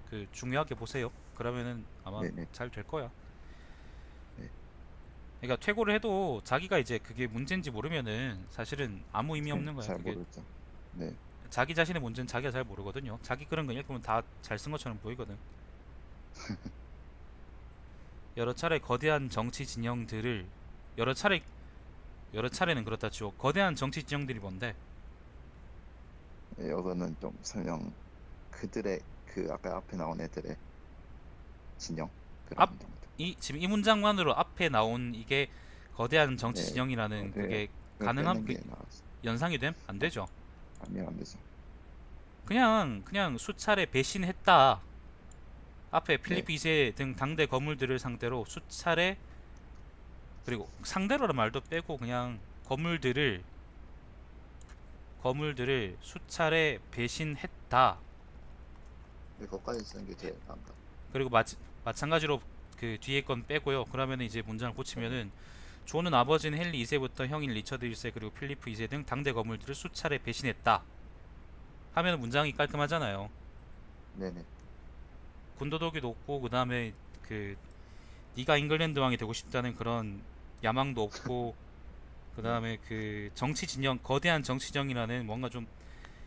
그 중요하게 보세요. 그러면은 아마 네네. 잘 될 거야. 네. 그러니까 퇴고를 해도 자기가 이제 그게 문제인지 모르면은 사실은 아무 의미 없는 거야. 잘 그게 모르죠. 네. 자기 자신의 문제는 자기가 잘 모르거든요. 자기 그런 거 읽으면 다 잘 쓴 것처럼 보이거든. 여러 차례 거대한 정치 진영들을 여러 차례는 그렇다 치고 거대한 정치 진영들이 뭔데? 네, 이거는 좀 설명 그들의 그 아까 앞에 나온 애들의 진영 그런 앞 정도. 이 지금 이 문장만으로 앞에 나온 이게 거대한 정치 네, 진영이라는 네, 그게 그거 가능한 빼는 게 나았어. 연상이 됨? 안 되죠. 아니면 안 되죠. 그냥 수차례 배신했다. 앞에 네, 필리프 2세 등 당대 거물들을 상대로 수차례, 그리고 상대로란 말도 빼고 그냥 거물들을 수차례 배신했다. 그거까지 쓰는 게 제일 나은 것 같아요. 그리고 마찬가지로 그 뒤에 건 빼고요. 그러면은 이제 문장을 네, 고치면은 존은 아버지는 헨리 2세부터 형인 리처드 1세 그리고 필리프 2세 등 당대 거물들을 수차례 배신했다. 하면 문장이 깔끔하잖아요. 네네. 군더더기도 없고 그 다음에 그 네가 잉글랜드 왕이 되고 싶다는 그런 야망도 없고 그 네, 다음에 그 정치 진영, 거대한 정치 진영이라는 뭔가 좀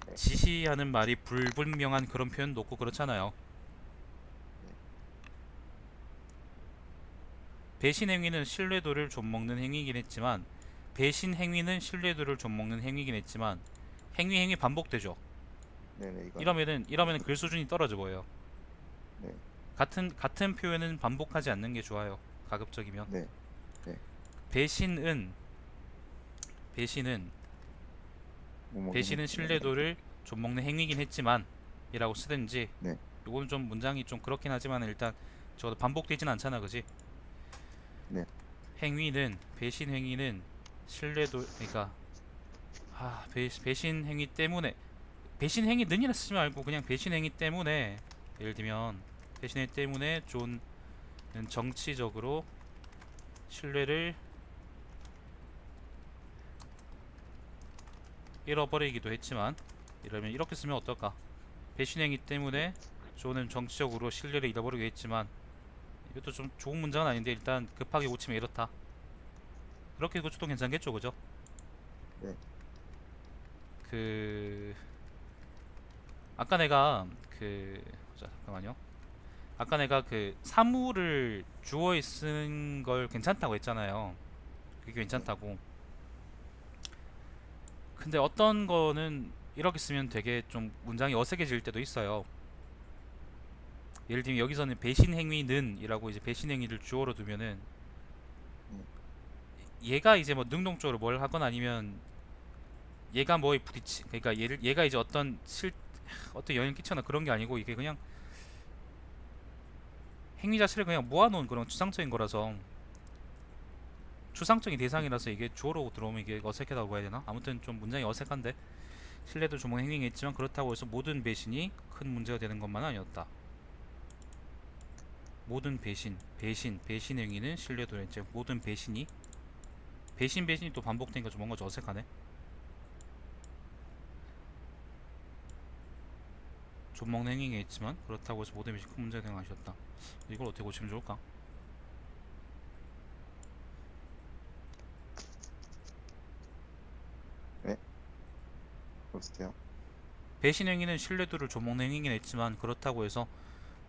네, 지시하는 말이 불분명한 그런 표현도 없고 그렇잖아요. 네, 배신 행위는 신뢰도를 좀먹는 행위이긴 했지만 배신 행위는 신뢰도를 좀먹는 행위이긴 했지만 행위 반복되죠. 네네. 이건 이러면은 글 수준이 떨어져 보여요. 네, 같은 표현은 반복하지 않는 게 좋아요. 가급적이면. 네, 네. 배신은 배신은 못 먹긴 배신은 했지만 신뢰도를 좀먹는 행위이긴 했지만 이라고 쓰든지. 네, 요거는 좀 문장이 좀 그렇긴 하지만 일단 적어도 반복되진 않잖아, 그지? 네, 배신 행위는 신뢰도, 그러니까 배신 행위 때문에, 배신 행위는이라 쓰지 말고 그냥 배신 행위 때문에, 예를 들면 배신 행위 때문에 존은 정치적으로 신뢰를 잃어버리기도 했지만, 이러면 이렇게 쓰면 어떨까? 배신 행위 때문에 존은 정치적으로 신뢰를 잃어버리기도 했지만, 이것도 좀 좋은 문장은 아닌데 일단 급하게 고치면 이렇다. 그렇게 고쳐도 괜찮겠죠, 그죠? 네, 그 아까 내가 그 자, 잠깐만요. 아까 내가 그 사물을 주어에 쓴 걸 괜찮다고 했잖아요. 그게 네, 괜찮다고. 근데 어떤 거는 이렇게 쓰면 되게 좀 문장이 어색해질 때도 있어요. 예를 들면 여기서는 배신 행위는 이라고 이제 배신 행위를 주어로 두면은 네, 얘가 이제 뭐 능동적으로 뭘 하거나 아니면 얘가 뭐에 그러니까 얘가 이제 어떤 영향을 끼쳐나 그런 게 아니고 이게 그냥 행위 자체를 그냥 모아놓은 그런 추상적인 거라서, 추상적인 대상이라서 이게 주어로 들어오면 이게 어색하다고 봐야 되나? 아무튼 좀 문장이 어색한데, 신뢰도 조문 행위했지만 그렇다고 해서 모든 배신이 큰 문제가 되는 것만 아니었다. 모든 배신 행위는 신뢰도에 이제 모든 배신이 또 반복되니까 좀 뭔가 좀 어색하네. 존먹는 행위가 있지만 그렇다고 해서 모든 배신이 큰 문제가 되는 건 아니었다. 이걸 어떻게 고치면 좋을까? 네. 그렇게요. 배신 행위는 신뢰도를 조먹는 행위긴 했지만 그렇다고 해서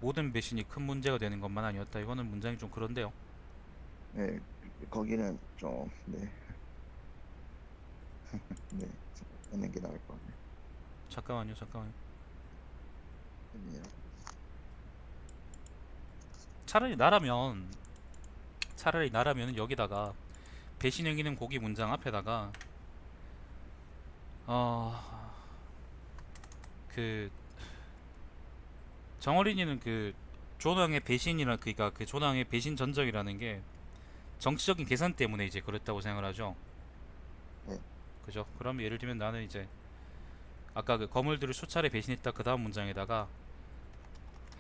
모든 배신이 큰 문제가 되는 것만 아니었다. 이거는 문장이 좀 그런데요. 네, 거기는 좀 네, 네, 빼는 게 나을 것 같네요. 잠깐만요. 아니요. 차라리 나라면 여기다가 배신 행위는 고기 문장 앞에다가 어 그 정어린이는 그 조왕의 배신이라, 그니까 그 조왕의 배신 전적이라는 게 정치적인 계산 때문에 이제 그랬다고 생각을 하죠. 네, 그죠? 그럼 예를 들면 나는 이제 아까 그 거물들을 수차례 배신했다 그 다음 문장에다가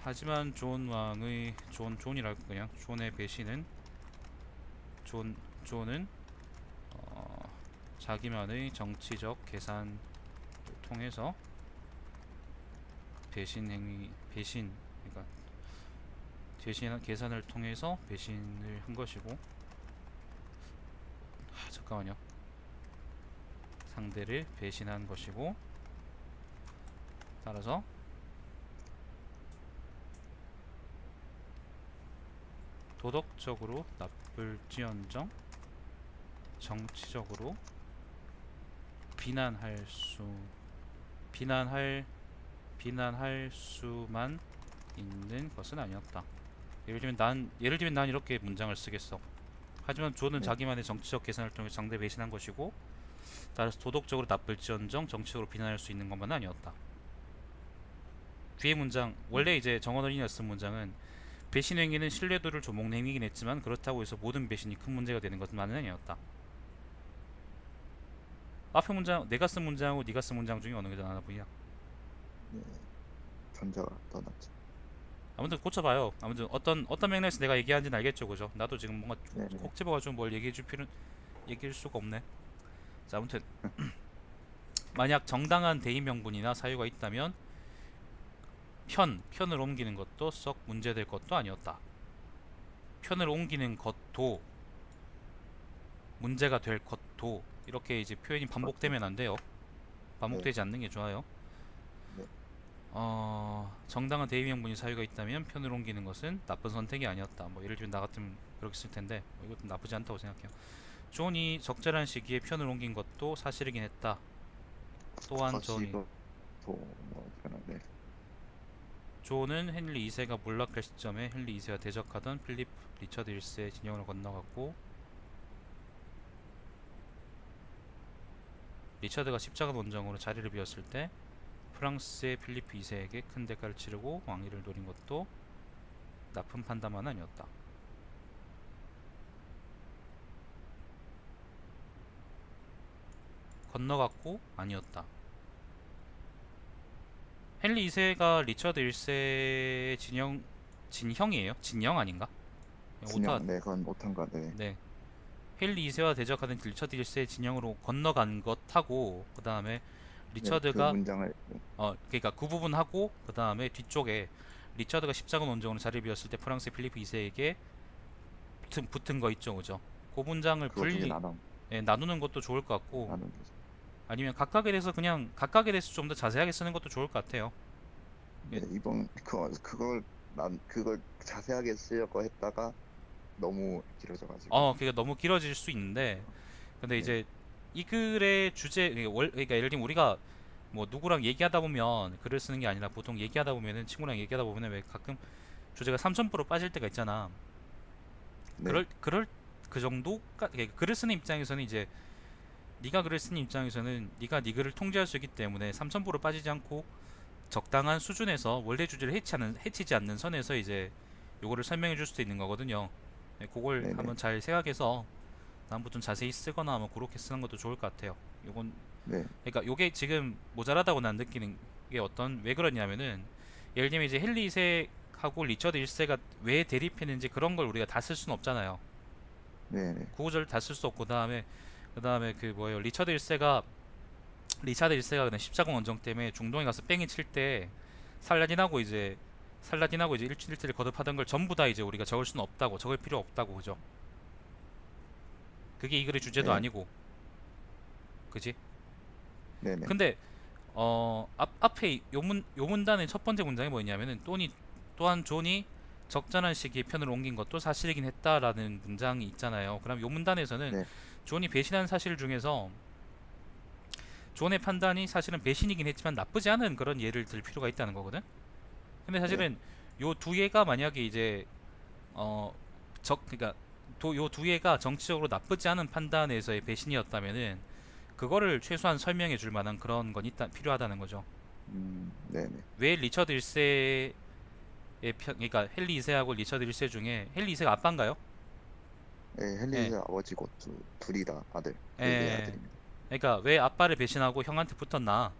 하지만 존이랄 그냥 존의 배신은 존은 자기만의 정치적 계산을 통해서 그러니까 배신 계산을 통해서 배신을 한 것이고, 잠깐만요. 상대를 배신한 것이고, 따라서 도덕적으로 나쁠지언정 정치적으로 비난할 수 비난할 비난할 수만 있는 것은 아니었다. 예를 들면 난 이렇게 문장을 쓰겠어. 하지만 존은 네. 자기만의 정치적 계산을 통해 상대 배신한 것이고 따라서 도덕적으로 나쁠지언정 정치적으로 비난할 수 있는 것만은 아니었다. 뒤에 문장 원래 음, 이제 정원어린이가 쓴 문장은 배신 행위는 신뢰도를 조목는 행위긴 했지만 그렇다고 해서 모든 배신이 큰 문제가 되는 것만은 아니었다. 앞에 문장 내가 쓴 문장하고 네가 쓴 문장 중에 어느 게 더 나아 보이냐? 네. 전자가 더 낫죠. 아무튼 고쳐봐요. 아무튼 어떤 맥락에서 내가 얘기하는지는 알겠죠, 그죠? 나도 지금 뭔가 네네. 콕 집어가지고 뭘 얘기할 수가 없네. 자, 아무튼 만약 정당한 대의 명분이나 사유가 있다면 편을 옮기는 것도 썩 문제될 것도 아니었다. 편을 옮기는 것도 문제가 될 것도 이렇게 이제 표현이 그것도. 반복되면 안 돼요. 네. 반복되지 않는 게 좋아요. 네. 정당한 대의 명분이 사유가 있다면 편을 옮기는 것은 나쁜 선택이 아니었다. 뭐 예를 들면 나 같으면 그렇게 쓸 텐데 뭐 이것도 나쁘지 않다고 생각해요. 존이 적절한 시기에 편을 옮긴 것도 사실이긴 했다. 또한 거시도 뭐 그런 네. 존은 헨리 2세가 몰락할 시점에 헨리 2세와 대적하던 필립 리처드 1세의 진영으로 건너갔고 리처드가 십자가 원정으로 자리를 비웠을 때 프랑스의 필리프 2세에게 큰 대가를 치르고 왕위를 노린 것도 나쁜 판단만 아니었다. 건너갔고 아니었다. 헨리 2세가 리처드 1세의 진형이에요? 진영 아닌가? 오타. 진영. 네, 그건 못한 거. 네. 네. 헨리 2세와 대적하던 리처드 1세의 진영으로 건너간 것하고 그 다음에 네, 그 리처드가 문장을. 네. 그러니까 그 부분하고 그 다음에 뒤쪽에 리처드가 십자가 원정으로 자리를 비웠을 때 프랑스의 필리프 2세에게 붙은 거 있죠, 그죠? 그 문장을 그거 두 개 나눠 나누는 것도 좋을 것 같고 나누는 거죠. 아니면 각각에 대해서 좀 더 자세하게 쓰는 것도 좋을 것 같아요. 예, 네, 이번 그걸 자세하게 쓰려고 했다가 너무 길어져가지고. 그게 너무 길어질 수 있는데 근데 네. 이제 이 글의 주제 그러니까 예를 들면 우리가 뭐 누구랑 얘기하다 보면 글을 쓰는 게 아니라 보통 얘기하다 보면은 친구랑 얘기하다 보면은 왜 가끔 주제가 3000% 빠질 때가 있잖아. 네. 그럴 그 정도까 그러니까 글을 쓰는 입장에서는 이제 네가 글을 쓰는 입장에서는 네가 네 글을 통제할 수 있기 때문에 3000% 빠지지 않고 적당한 수준에서 원래 주제를 해치지 않는 선에서 이제 요거를 설명해 줄 수도 있는 거거든요. 네, 그걸 네네. 한번 잘 생각해서 다음부터 좀 자세히 쓰거나 뭐 그렇게 쓰는 것도 좋을 것 같아요. 요건 네. 그러니까 요게 지금 모자라다고 난 느끼는 게 왜 그러냐면은 예를 들면 이제 헨리 2세하고 리처드 1세가 왜 대립했는지 그런 걸 우리가 다 쓸 수는 없잖아요. 네네. 구구절 다 쓸 수 없고 그다음에 그 뭐예요 리차드 1세가 그냥 십자군 원정 때문에 중동에 가서 뺑이 칠 때 살라딘하고 이제 일주일을 거듭하던 걸 전부 다 이제 우리가 적을 필요 없다고 그죠? 그게 이 글의 주제도 네. 아니고 그지? 네네. 근데 앞에 요 문단의 첫 번째 문장이 뭐였냐면은 또한 존이 적절한 시기에 편을 옮긴 것도 사실이긴 했다라는 문장이 있잖아요. 그럼 요 문단에서는 네. 존이 배신한 사실 중에서 존의 판단이 사실은 배신이긴 했지만 나쁘지 않은 그런 예를 들 필요가 있다는 거거든. 근데 네. 사실은 요 두 예가 만약에 이제 그러니까 요 두 예가 정치적으로 나쁘지 않은 판단에서의 배신이었다면은 그거를 최소한 설명해 줄 만한 그런 건 필요하다는 거죠. 네네. 왜 리처드 1세의 그러니까 헨리 2세하고 리처드 1세 중에 헨리 2세가 아빠인가요? 네, 예. 헨리의 아버지고 둘이 다 아들. 네 예. 아들입니다. 그러니까 왜 아빠를 배신하고 형한테 붙었나?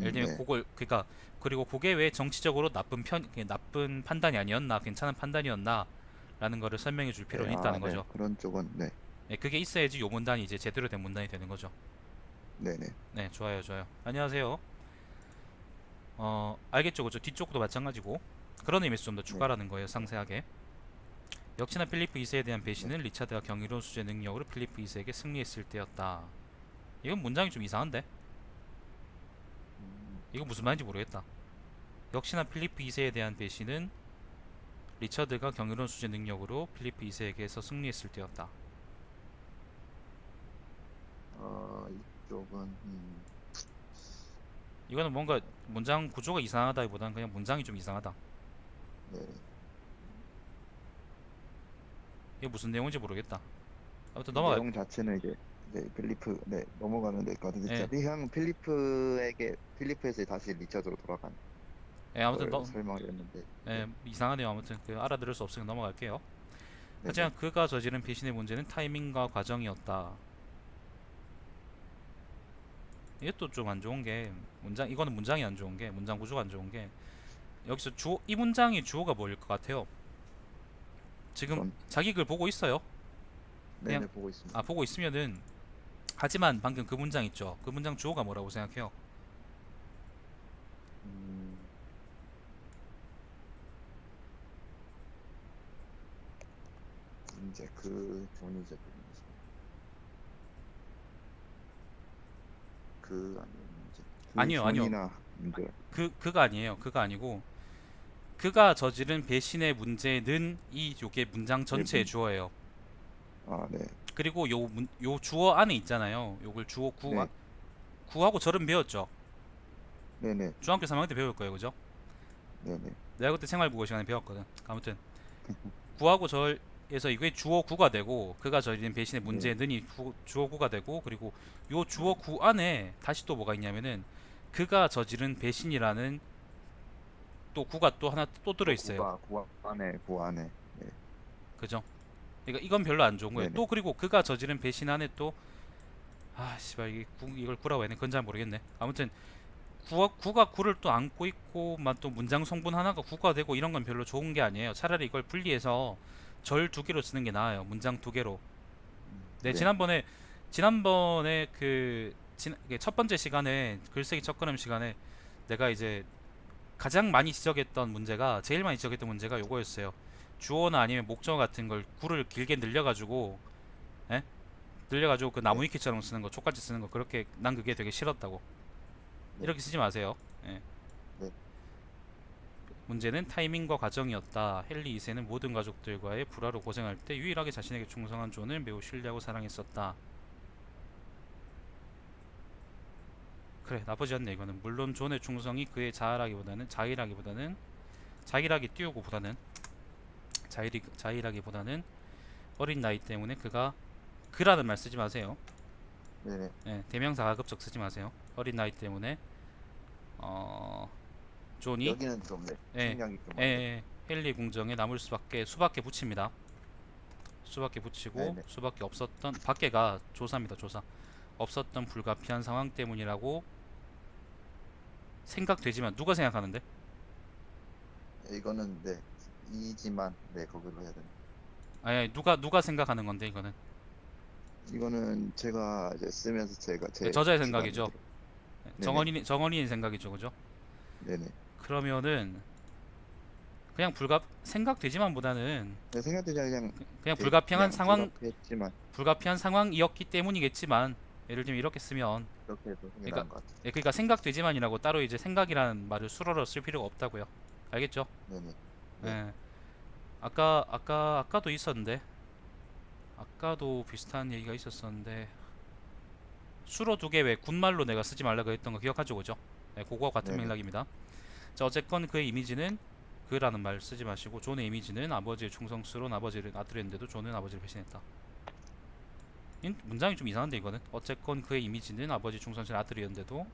예를 들면 네. 그걸 그러니까 그리고 그게 왜 정치적으로 나쁜 판단이 아니었나? 괜찮은 판단이었나? 라는 거를 설명해 줄 네, 필요는 있다는 네. 거죠. 그런 쪽은. 네. 예, 그게 있어야지 요 문단이 이제 제대로 된 문단이 되는 거죠. 네네. 네, 좋아요, 좋아요. 안녕하세요. 알겠죠, 그죠? 뒤쪽도 마찬가지고 그런 의미에서 좀 더 네. 추가라는 거예요, 상세하게. 역시나 필리프 2세에 대한 네. 배신은 리차드가 경이로운 수제 능력으로 필리프 2세에게 승리했을 때였다. 이건 문장이 좀 이상한데? 음, 이거 무슨 말인지 모르겠다. 역시나 필리프 2세에 대한 배신은 리처드가 경이로운 수제 능력으로 필리프 2세에게서 승리했을 때였다. 이쪽은. 이거는 뭔가 문장 구조가 이상하다기보다는 그냥 문장이 좀 이상하다. 네. 이게 무슨 내용인지 모르겠다. 아무튼 넘어가. 내용 자체는 이제 필리프 넘어가면 될 것 같은데 예, 그냥 필리프에서 다시 리처드로 돌아간 예, 아무튼 걸 설명을 했는데 예, 이상하네요. 아무튼 그 알아들을 수 없으니 넘어갈게요. 네, 하지만 그가 저지른 배신의 문제는 타이밍과 과정이었다. 이게 또 좀 안 좋은 게 이거는 문장이 안 좋은 게 문장 구조가 안 좋은 게 여기서 이 문장의 주어가 뭐일 것 같아요? 지금 전 자기 글 보고 있어요. 그냥 보고 있습니다. 보고 있으면은 하지만 방금 그 문장 있죠. 그 문장 주어가 뭐라고 생각해요? 음, 이제 그 존이죠. 그 아니요, 아니요. 존이나 문제. 그가 아니에요. 그가 아니고 그가 저지른 배신의 문제는 이 요게 문장 전체의 주어예요. 네. 그리고 요 주어 안에 있잖아요. 요걸 주어 네. 구하고 절은 배웠죠. 네네. 중학교 3학년 때 배울 거예요, 그죠? 네네. 내가 그때 생활국어 시간에 배웠거든. 아무튼 구하고 절에서 이게 주어 구가 되고 그가 저지른 배신의 문제는이 주어 구가 되고 그리고 요 주어 구 안에 다시 또 뭐가 있냐면은 그가 저지른 배신이라는 또 구가 또 하나 또 들어 있어요. 구 안에. 네. 그죠? 그러니까 이건 별로 안 좋은 거예요. 네네. 또 그리고 그가 저지른 배신 안에 또 씨발 이걸 구라고 했네. 그건 잘 모르겠네. 아무튼 구가 구를 또 안고 있고 또 문장 성분 하나가 구가 되고 이런 건 별로 좋은 게 아니에요. 차라리 이걸 분리해서 절 두 개로 쓰는 게 나아요. 문장 두 개로. 네, 네. 지난번에 첫 번째 시간에 글쓰기 첫걸음 시간에 내가 이제 가장 많이 지적했던 문제가 제일 많이 지적했던 문제가 요거였어요. 주어나 아니면 목적 같은 걸 구를 길게 늘려가지고 예? 늘려가지고 그 나무 네. 위키처럼 쓰는 거, 족같이 쓰는 거 그렇게 난 그게 되게 싫었다고. 네. 이렇게 쓰지 마세요. 예. 네. 문제는 타이밍과 과정이었다. 헨리 2세는 모든 가족들과의 불화로 고생할 때 유일하게 자신에게 충성한 존을 매우 신뢰하고 사랑했었다. 그래, 나쁘지 않네 이거는. 물론 존의 충성이 그의 자일하기 띄우고보다는 자일하기보다는 어린 나이 때문에 그라는 말 쓰지 마세요. 네네. 예, 대명사 가급적 쓰지 마세요. 어린 나이 때문에 존이 여기는 좀 예, 생략이 좀 예, 예, 헨리 궁정에 남을 수밖에 붙입니다. 수밖에 붙이고 네네. 수밖에 없었던 밖에가 조사입니다. 조사. 없었던 불가피한 상황 때문이라고 생각되지만 누가 생각하는데? 이거는 이지만 거기로 해야 되는. 아니 누가 생각하는 건데 이거는 이거는 제가 이제 쓰면서 제 저자의 주관이 생각이죠. 네네. 정원이의 생각이죠, 그죠? 네네. 그러면은 그냥 생각되지만보다는 생각되지 그냥 그냥 불가피한 상황 불가피했지만 불가피한 상황이었기 때문이겠지만 예를 들면 이렇게 쓰면 그렇게 해도 그러니까 생각한 것 같아요. 그러니까 생각되지만이라고 따로 이제 생각이라는 말을 수로로 쓸 필요가 없다고요. 알겠죠? 네네. 네. 예. 아까도 있었는데 아까도 비슷한 얘기가 있었었는데 수로 두 개 왜 군말로 내가 쓰지 말라고 했던 거 기억하죠, 그죠? 네, 그거와 같은 네네. 맥락입니다. 자, 어쨌건 그의 이미지는 그라는 말 쓰지 마시고 존의 이미지는 아버지의 충성스러운 아버지를 아들이었는데도 존은 아버지를 배신했다. 문장이 좀 이상한데 이거는 어쨌건 그의 이미지는 아버지 충성스러운 아들이었는데도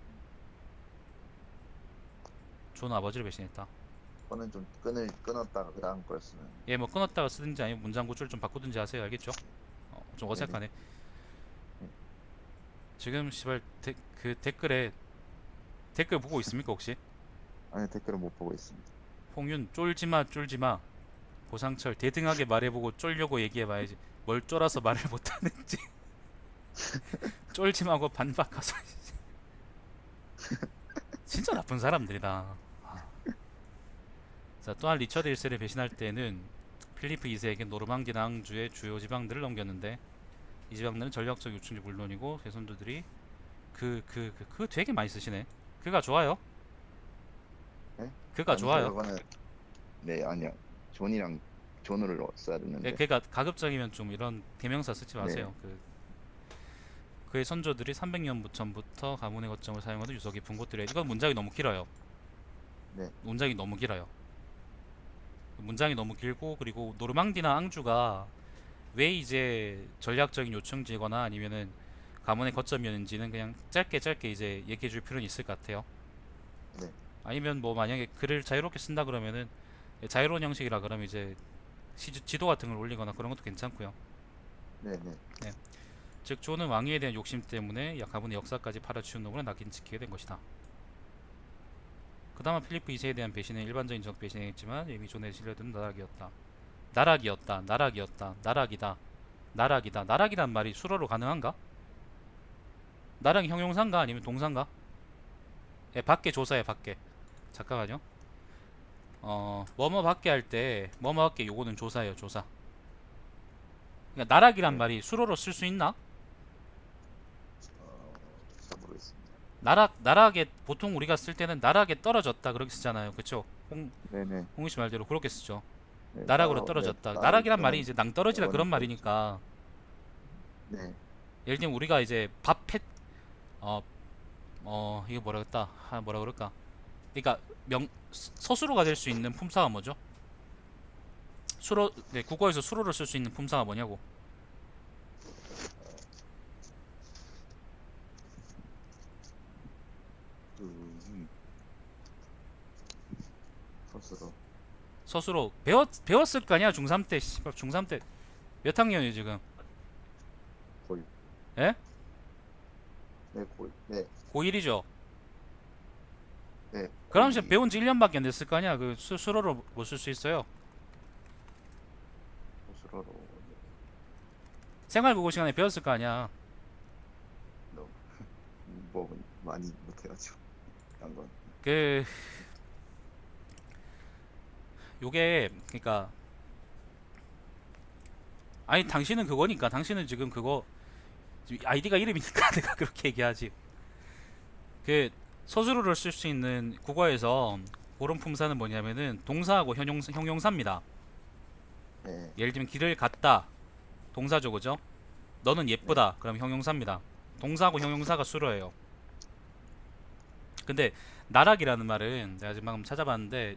존은 아버지를 배신했다. 이거는 좀 끊었다가 그 다음 걸 쓰면. 예, 뭐 끊었다가 쓰든지 아니면 문장 구조를 좀 바꾸든지 하세요. 알겠죠? 좀 어색하네. 네. 지금 시발 그 댓글 보고 있습니까 혹시? 아니 댓글은 못 보고 있습니다. 홍윤 쫄지마. 고상철 대등하게 말해보고 쫄려고 얘기해봐야지. 뭘 쫄아서 말을 못하는지. 쫄지마고 반박하서. 진짜 나쁜 사람들이다. 자, 또한 리처드 1세를 배신할 때는 필리프 2세에게 노르망디나 앙주의 주요 지방들을 넘겼는데 이 지방들은 전략적 요충지 물론이고 세손들이 그거 되게 많이 쓰시네. 그가 좋아요. 네? 그가 좋아요. 이거는 아니요. 존으로 써야 되는데. 그러니까 가급적이면 좀 이런 대명사 쓰지 마세요. 그의 선조들이 300년 전부터 가문의 거점을 사용하던 유서 깊은 곳들에 이건 문장이 너무 길어요. 네. 문장이 너무 길어요. 문장이 너무 길고 그리고 노르망디나 앙주가 왜 이제 전략적인 요청지거나 아니면은 가문의 거점이었는지는 그냥 짧게 짧게 이제 얘기해 줄 필요는 있을 것 같아요. 네. 아니면 뭐 만약에 글을 자유롭게 쓴다 그러면은 자유로운 형식이라 그러면 이제 지도 같은 걸 올리거나 그런 것도 괜찮고요. 네네. 네. 즉 존은 왕위에 대한 욕심 때문에 가문의 역사까지 팔아치운 놈으로 낙인 찍히게 된 것이다. 그다음에 필리프 2세에 대한 배신은 일반적인 적 배신이었지만 이미 존의 신뢰도는 나락이었다. 나락이었다. 나락이었다. 나락이다. 나락이다. 나락이란 말이 수로로 가능한가? 나락이 형용사인가 아니면 동사인가? 예, 밖에 조사해 밖에. 잠깐만요. 뭐뭐 밖에 할 때 뭐뭐 밖에 요거는 조사예요 조사. 그러니까 나락이란 네. 말이 수로로 쓸 수 있나? 잘 모르겠습니다. 나락에 보통 우리가 쓸 때는 나락에 떨어졌다 그렇게 쓰잖아요. 그쵸? 네네. 홍희 씨 말대로 그렇게 쓰죠. 네, 나락으로 네, 떨어졌다. 나락이 나락이란 말이 떠난 이제 낭떠러지라 그런 원인 말이니까. 네. 예를 들면 우리가 이제 어, 이게 뭐라 그랬다. 뭐라 그럴까? 그러니까 서술어가 될 수 있는 품사가 뭐죠? 네, 국어에서 수로를 쓸 수 있는 품사가 뭐냐고. 그 스스로 서술어 배웠을 거 아니야 중3 때. 씨발 중3 때 몇 학년이에요 지금? 골. 예? 네, 골. 네. 고1이죠. 네. 그럼 지금 배운 지 1년밖에 안 됐을 거 아니야. 그 수로를 못 쓸 수 있어요. 스스로로 생활국어 시간에 배웠을 거 아니야. 너무 뭐 많이 못해가지고 한 건. 그 요게 그러니까 아니 당신은 그거니까 당신은 지금 그거 아이디가 이름이니까 내가 그렇게 얘기하지. 그 서술어를 쓸 수 있는 국어에서 그런 품사는 뭐냐면은 동사하고 형용사입니다. 네. 예를 들면 길을 갔다 동사죠 그죠? 너는 예쁘다 그럼 형용사입니다. 동사하고 형용사가 수로예요. 근데 나락이라는 말은 내가 지금 방금 찾아봤는데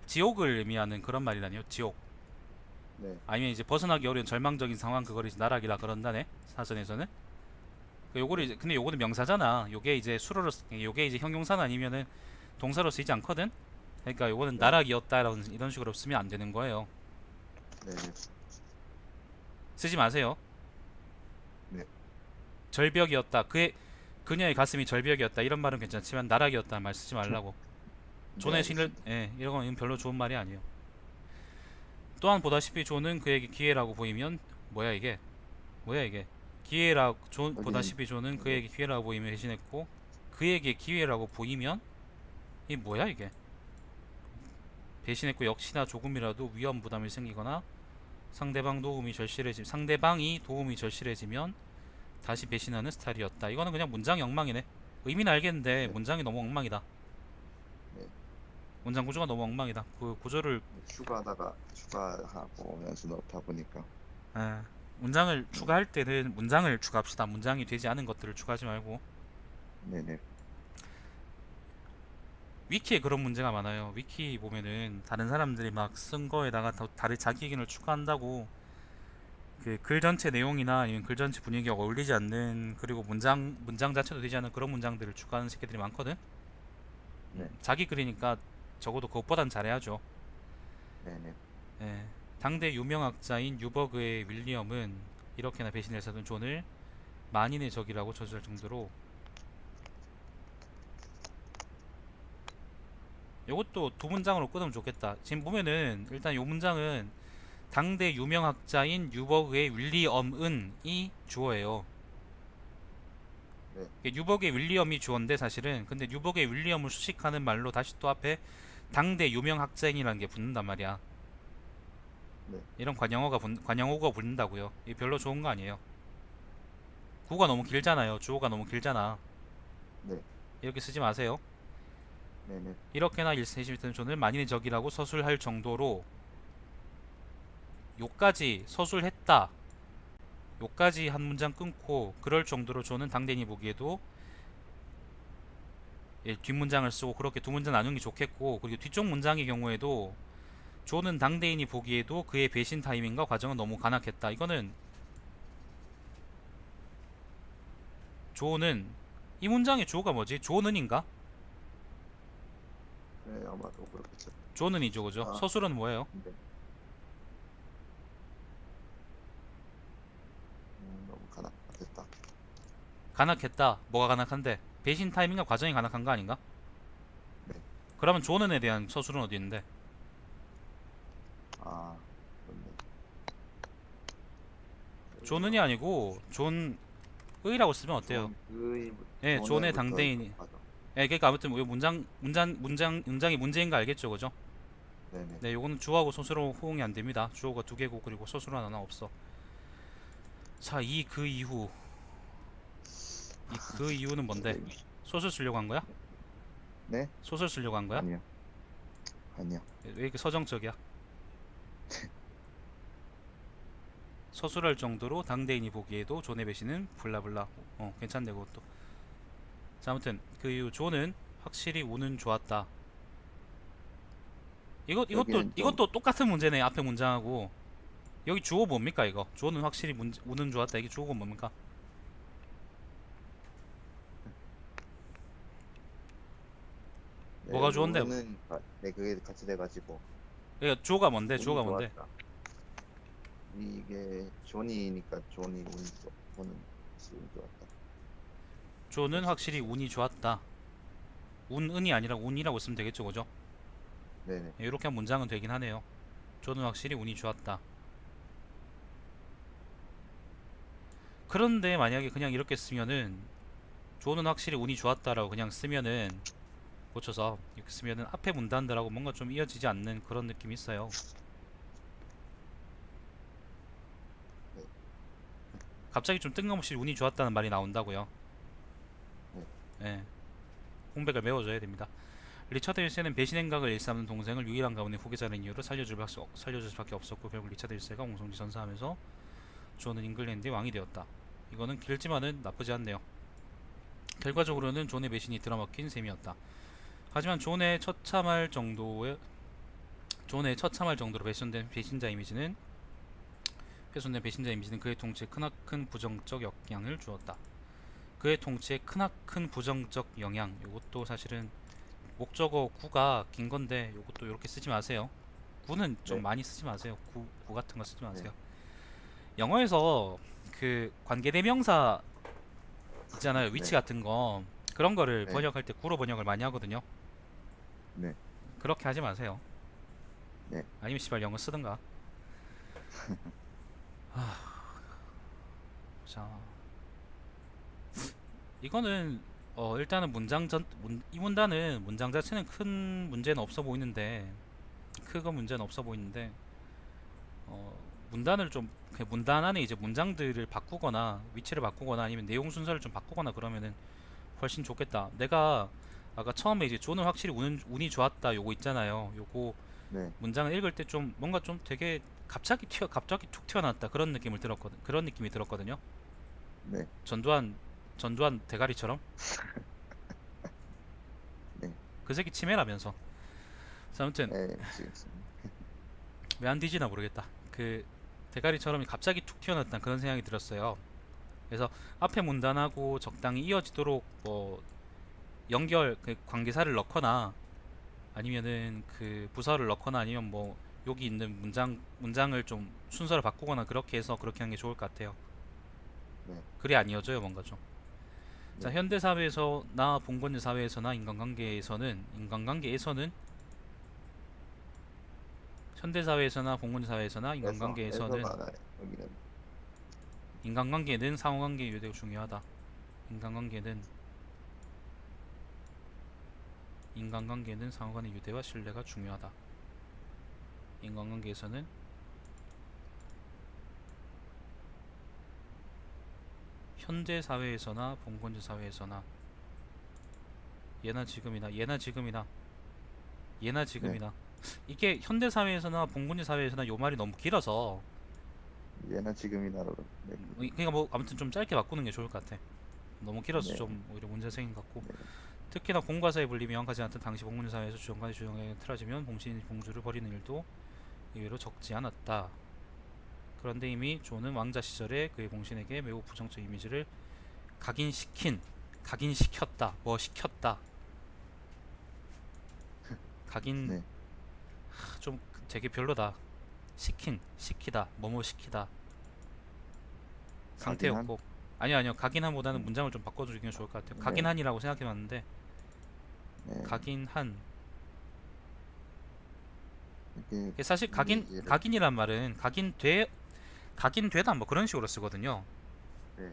지옥을 의미하는 그런 말이라니요. 지옥. 네. 아니면 이제 벗어나기 어려운 절망적인 상황 그걸 이제 나락이라 그런다네 사전에서는. 요거를 이제 근데 요거는 명사잖아. 요게 이제 수로로 요게 이제 형용사는 아니면은 동사로 쓰이지 않거든. 그러니까 요거는 네. 나락이었다라는 이런 식으로 쓰면 안 되는 거예요. 네. 쓰지 마세요. 네. 절벽이었다. 그녀의 가슴이 절벽이었다. 이런 말은 괜찮지만 나락이었다 말 쓰지 말라고. 존의 신을 이런 건 별로 좋은 말이 아니에요. 또한 보다시피 존은 그에게 기회라고 보이면 뭐야 이게 보다시피 존은 그에게 기회라고 보이며 배신했고 그에게 기회라고 보이면 이 뭐야 이게 배신했고 역시나 조금이라도 위험 부담이 생기거나 상대방이 도움이 절실해지면 다시 배신하는 스타일이었다. 이거는 그냥 문장이 엉망이네. 의미는 알겠는데 네. 문장이 너무 엉망이다. 네. 문장 구조가 너무 엉망이다. 그 구조를 추가하고 연수 넣다 보니까. 문장을 추가할 때는 문장을 추가합시다. 문장이 되지 않은 것들을 추가하지 말고. 네네. 위키에 그런 문제가 많아요. 위키 보면은 다른 사람들이 막 쓴 거에다가 다른 자기 의견을 추가한다고 그 글 전체 내용이나 아니면 글 전체 분위기가 어울리지 않는 그리고 문장 자체도 되지 않는 그런 문장들을 추가하는 새끼들이 많거든. 네. 자기 글이니까 적어도 그것보단 잘해야죠. 네네. 예. 당대 유명학자인 유버그의 윌리엄은 이렇게나 배신을 사둔 존을 만인의 적이라고 저주할 정도로 이것도 두 문장으로 끊으면 좋겠다. 지금 보면은 일단 이 문장은 당대 유명학자인 유버그의 윌리엄은이 주어예요. 네. 유버그의 윌리엄이 주어인데 사실은 근데 유버그의 윌리엄을 수식하는 말로 다시 또 앞에 당대 유명학자인이라는 게 붙는단 말이야. 네. 이런 관용어가 붙는다고요. 이게 별로 좋은 거 아니에요. 구가 너무 길잖아요. 주어가 너무 길잖아. 네. 이렇게 쓰지 마세요. 네네. 이렇게나 일세시미터는 존을 만인의 적이라고 서술할 정도로 요까지 서술했다. 요까지 한 문장 끊고 그럴 정도로 존은 당대인이 보기에도 뒷문장을 쓰고 그렇게 두 문장 나누는 게 좋겠고 그리고 뒤쪽 문장의 경우에도 조는 당대인이 보기에도 그의 배신 타이밍과 과정은 너무 간악했다. 이거는 조는 이 문장의 주어가 뭐지? 조는인가? 네, 아마도 그렇겠죠. 조는이죠, 그죠? 아, 서술은 뭐예요? 근데 너무 가난했다. 간악했다. 뭐가 간악한데? 배신 타이밍과 과정이 간악한 거 아닌가? 네. 그러면 조는에 대한 서술은 어디 있는데? 아, 그렇네. 조는이 아니고 존의라고 쓰면 어때요? 존의 예, 존의 존의부터 당대인이. 맞아. 예, 그러니까 아무튼 뭐 문장이 문제인 거 알겠죠, 그죠? 네네. 네, 요거는 주어하고 서술어 호응이 안 됩니다. 주어가 두 개고 그리고 서술어 하나 없어. 자, 이 그 이후. 이 그 이유는 뭔데? 소설 쓰려고 한 거야? 네? 소설 쓰려고 한 거야? 아니요. 아니요. 왜 이렇게 서정적이야? 서술할 정도로 당대인이 보기에도 존의 배신은 블라블라. 괜찮네 그것도. 자, 아무튼 그 이후 존은 확실히 운은 좋았다. 이것도 여기는 좀 이것도 똑같은 문제네. 앞에 문장하고. 여기 주어 뭡니까 이거? 존은 확실히 운은 좋았다. 이게 주어가 뭡니까? 뭐가 좋은데? 네, 그게 같이 돼가지고 그러니까 주어가 뭔데? 운이 주어가 뭔데? 좋았다. 이게 존이니까 존이 운이 좋 존은 운 좋았다. 존은 확실히 운이 좋았다. 운이 아니라 운이라고 쓰면 되겠죠, 그죠? 네네. 이렇게 한 문장은 되긴 하네요. 존은 확실히 운이 좋았다. 그런데 만약에 그냥 이렇게 쓰면은 존은 확실히 운이 좋았다라고 그냥 쓰면은 고쳐서 이렇게 쓰면은 앞에 문단들하고 뭔가 좀 이어지지 않는 그런 느낌이 있어요. 갑자기 좀 뜬금없이 운이 좋았다는 말이 나온다고요. 네. 예. 공백을 메워줘야 됩니다. 리처드 1세는 배신 행각을 일삼는 동생을 유일한 가문의 후계자라는 이유로 살려줄 수밖에 없었고 결국 리처드 1세가 옹성지 전사하면서 존은 잉글랜드의 왕이 되었다. 이거는 길지만은 나쁘지 않네요. 결과적으로는 존의 배신이 들어먹힌 셈이었다. 하지만 존의 처참할 정도로 훼손된 배신자 이미지는 그의 통치에 크나큰 부정적 영향을 주었다. 그의 통치에 크나큰 부정적 영향. 이것도 사실은 목적어 구가 긴 건데 이것도 이렇게 쓰지 마세요. 구는 좀 네. 많이 쓰지 마세요. 구 같은 거 쓰지 마세요. 네. 영어에서 그 관계대명사 있잖아요. 위치 네. 같은 거 그런 거를 네. 번역할 때 구로 번역을 많이 하거든요. 네. 그렇게 하지 마세요. 네. 아니면 씨발 영어 쓰든가. 자, 이거는 일단은 이 문단은 문장 자체는 큰 문제는 없어 보이는데 크거 문제는 없어 보이는데 문단을 좀 그 문단 안에 이제 문장들을 바꾸거나 위치를 바꾸거나 아니면 내용 순서를 좀 바꾸거나 그러면은 훨씬 좋겠다. 내가 아까 처음에 이제 존은 확실히 운이 좋았다 요거 있잖아요. 요거 네. 문장을 읽을 때 좀 뭔가 좀 되게 갑자기 툭 튀어나왔다 그런 느낌이 들었거든요. 네. 전두환 대가리처럼 네. 그 새끼 치매라면서. 자, 아무튼 네. 지금 왜 안 뒤지나 모르겠다. 그 대가리처럼 갑자기 툭 튀어나왔다 그런 생각이 들었어요. 그래서 앞에 문단하고 적당히 이어지도록 뭐 연결 그 관계사를 넣거나 아니면은 그 부사를 넣거나 아니면 뭐 여기 있는 문장을 좀 순서를 바꾸거나 그렇게 해서 그렇게 하는 게 좋을 것 같아요. 네. 그래 안 이어져요 뭔가 좀. 자, 네. 현대 사회에서나 봉건의 사회에서나 인간관계에서는 현대 사회에서나 봉건의 사회에서나 인간관계에서는 에서가 나요. 여기는 인간관계는 상호관계 유대가 중요하다. 인간관계는 상호간의 유대와 신뢰가 중요하다. 인간관계에서는 현대 사회에서나 봉건제 사회에서나 예나 지금이나 이게 현대 사회에서나 봉건제 사회에서나 요 말이 너무 길어서 예나 지금이나로. 네. 그러니까 뭐 아무튼 좀 짧게 바꾸는 게 좋을 것 같아. 너무 길어서 네. 좀 오히려 문제 생긴 것 같고. 네. 특히나 공과사의 분립이 명확하지 않던 당시 봉건제 사회에서 주정관이 주정에게 틀어지면 봉신이 봉주를 벌이는 일도 의외로 적지 않았다. 그런데 이미 존은 왕자 시절에 그의 봉신에게 매우 부정적 이미지를 각인시켰다. 뭐 시켰다. 각인 네. 좀 되게 별로다. 시키다, 뭐뭐 시키다. 각인한? 상태였고. 아니요. 각인한보다는 문장을 좀 바꿔주기가 좋을 것 같아요. 네. 각인한이라고 생각해봤는데 네. 각인한. 이렇게 사실 이미지를- 각인이란 말은 각인되다 뭐 그런 식으로 쓰거든요. 네.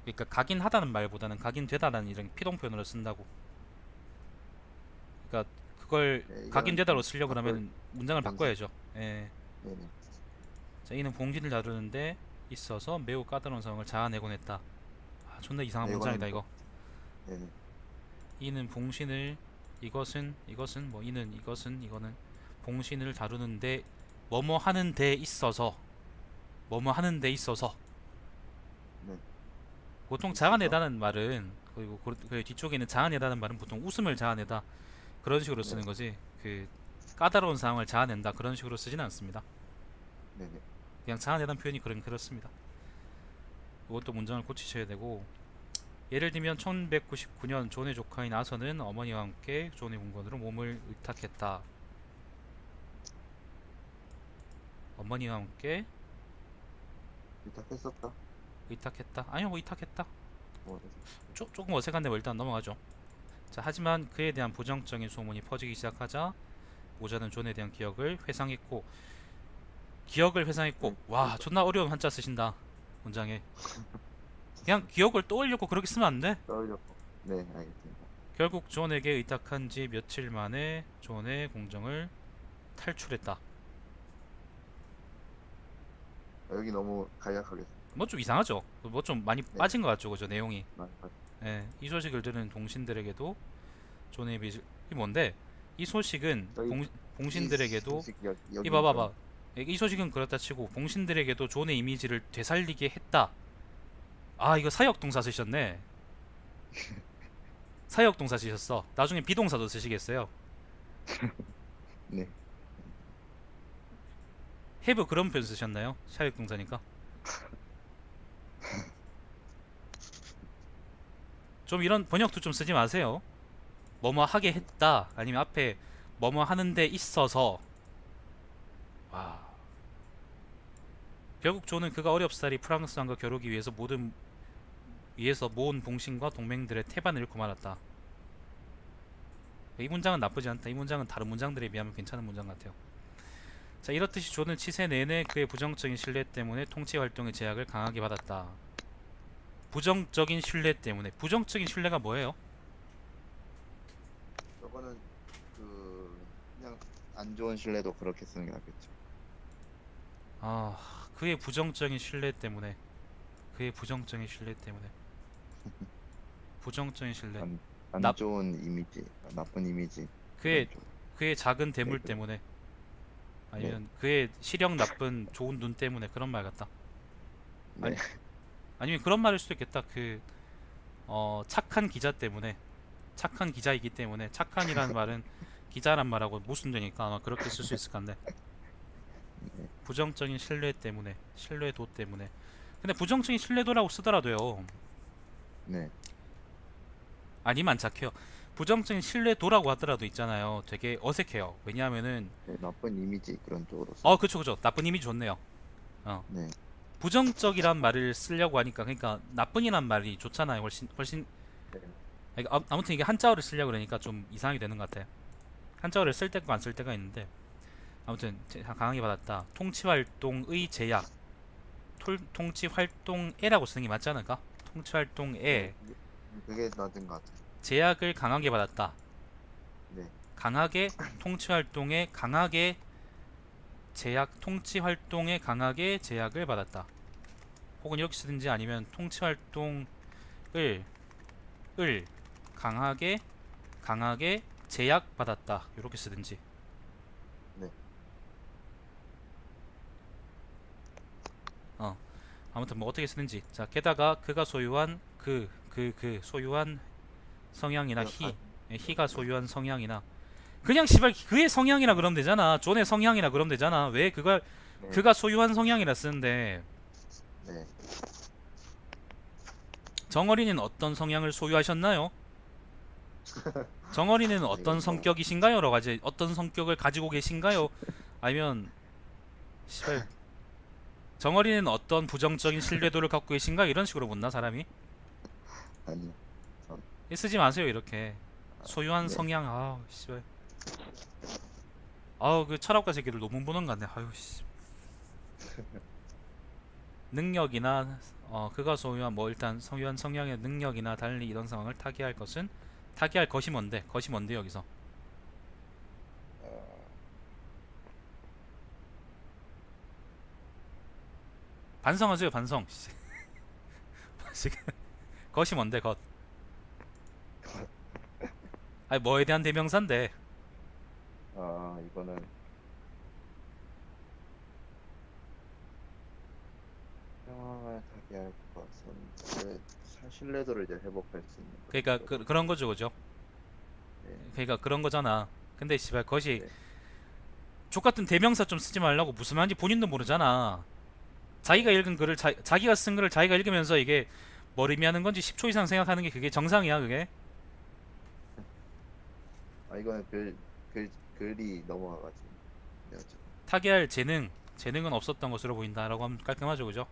그러니까 각인하다는 말보다는 각인되다라는 이런 피동 표현으로 쓴다고. 그러니까 그걸 네, 이거는 각인되다로 좀 쓰려고 하면 문장을 그런 바꿔야죠. 예. 네네. 자, 이는 봉신을 다루는데 있어서 매우 까다로운 상황을 자아내곤 했다. 아, 존나 이상한 네, 문장이다 이거는 이거. 네네. 이는 봉신을 이것은 뭐 이거는 봉신을 다루는데 뭐뭐 하는 데 있어서 네. 보통 있어서. 자아내다는 말은 그리고 그 뒤쪽에 있는 자아내다는 말은 보통 웃음을 자아내다 그런 식으로 쓰는 네. 거지 그 까다로운 상황을 자아낸다 그런 식으로 쓰지는 않습니다. 네네. 그냥 자아내다는 표현이 그렇습니다. 이것도 문장을 고치셔야 되고 예를 들면 1199년 존의 조카인 아서는 어머니와 함께 존의 궁궐으로 몸을 의탁했다. 어머니와 함께 위탁했었다. 의탁했다. 아니요, 뭐 의탁했다. 뭐, 조금 어색한데 뭐 일단 넘어가죠. 자, 하지만 그에 대한 부정적인 소문이 퍼지기 시작하자 모자는 존에 대한 기억을 회상했고 와, 존나 어려운 한자 쓰신다. 문장에. 그냥 기억을 떠올리고 그렇게 쓰면 안 돼. 떠올렸고. 네, 알겠습니다. 결국 존에게 의탁한 지 며칠 만에 존의 공정을 탈출했다. 여기 너무 간략하겠습니다. 뭐 좀 이상하죠? 뭐 좀 많이 네. 빠진 것 같죠, 그죠? 내용이. 많이 예, 이 소식을 들은 동신들에게도 존의 빚을 이 뭔데? 이 소식은 저희- 봉신들에게도 소식 여기 이 봐봐봐. 이 소식은 그렇다 치고 봉신들에게도 존의 이미지를 되살리게 했다. 아, 이거 사역 동사 쓰셨네. 사역 동사 쓰셨어. 나중에 비동사도 쓰시겠어요. 네. have 그런 표현 쓰셨나요? 사역 동사니까. 좀 이런 번역도 좀 쓰지 마세요. 뭐뭐 하게 했다 아니면 앞에 뭐뭐 하는데 있어서. 와. 결국 존은 그가 어렵사리 프랑스 왕과 겨루기 위해서 모은 봉신과 동맹들의 태반을 잃고 말았다. 이 문장은 나쁘지 않다. 이 문장은 다른 문장들에 비하면 괜찮은 문장 같아요. 자, 이렇듯이 존은 치세 내내 그의 부정적인 신뢰 때문에 통치 활동의 제약을 강하게 받았다. 부정적인 신뢰 때문에. 부정적인 신뢰가 뭐예요? 저거는 그냥 안 좋은 신뢰도 그렇게 쓰는 게 낫겠죠. 아, 그의 부정적인 신뢰 때문에. 부정적인 신뢰. 안 나- 좋은 이미지, 나쁜 이미지. 그의 그런 쪽. 그의 작은 대물 네, 때문에. 아니면 그의 시력 나쁜 좋은 눈 때문에 그런 말 같다. 네. 아니면 그런 말일 수도 있겠다. 착한 기자 때문에. 착한 기자이기 때문에. 착한이라는 말은 기자란 말하고 모순되니까 아마 그렇게 쓸 수 있을 것 같네. 네. 부정적인 신뢰 때문에. 신뢰도 때문에. 근데 부정적인 신뢰도라고 쓰더라도요. 네. 아니면 안 착해요. 부정적인 신뢰도라고 하더라도 있잖아요. 되게 어색해요. 왜냐하면은 네, 나쁜 이미지 그런 쪽으로. 쓰- 그쵸. 나쁜 이미지 좋네요. 네. 부정적이란 말을 쓰려고 하니까 그러니까 나쁜이란 말이 좋잖아요. 훨씬 네. 그러니까 아무튼 이게 한자어를 쓰려고 그러니까 좀 이상하게 되는 것 같아요. 한자어를 쓸 때가 안 쓸 때가 있는데 아무튼 강하게 받았다. 통치활동의 제약. 통치활동에라고 쓰는 게 맞지 않을까? 통치활동에 네, 그게 낮은 것 같아요. 제약을 강하게 받았다. 네. 강하게 통치활동에 강하게 통치활동에 강하게 제약을 받았다. 혹은 이렇게 쓰든지 아니면 통치활동을 강하게 제약받았다. 이렇게 쓰든지. 네. 아무튼 뭐 어떻게 쓰든지. 자, 게다가 그가 소유한 소유한 성향이나 네, 희가 소유한 성향이나 그냥 씨발 그의 성향이라 그러면 되잖아. 존의 성향이라 그러면 되잖아. 왜 그걸 네. 그가 소유한 성향이라 쓰는데. 네. 정어린이는 어떤 성향을 소유하셨나요? 정어린이는 이건 어떤 뭐 성격이신가요? 여러 가지 어떤 성격을 가지고 계신가요? 아니면 씨발 정어린이는 어떤 부정적인 신뢰도를 갖고 계신가? 이런 식으로 묻나 사람이? 아니요. 전 쓰지 마세요 이렇게. 소유한 네. 성향 아 씨발. 아우 그 철학과 새끼들 논문 보는 거 같네. 아유 씨. 능력이나 그가 소유한 뭐 일단 소유한 성향의 능력이나 달리 이런 상황을 타개할 것은 타개할 것이 뭔데? 것이 뭔데 여기서? 어, 반성하세요 반성. 지금 것이 뭔데 것? 아니 뭐에 대한 대명사인데? 이거는 상황을 타개할 것은 신뢰도를 이제 회복할 수 있는 그러니까 거죠. 그런 거죠 그죠? 네. 그러니까 그런 거잖아. 근데 씨발 것이 네. 족같은 대명사 좀 쓰지 말라고. 무슨 말인지 본인도 모르잖아. 자기가 읽은 글을 자기가 쓴 글을 자기가 읽으면서 이게 뭘 의미하는 건지 10초 이상 생각하는 게 그게 정상이야 그게. 이거는 글이 넘어가가지고. 네, 타개할 재능은 없었던 것으로 보인다라고 하면 깔끔하죠 그죠?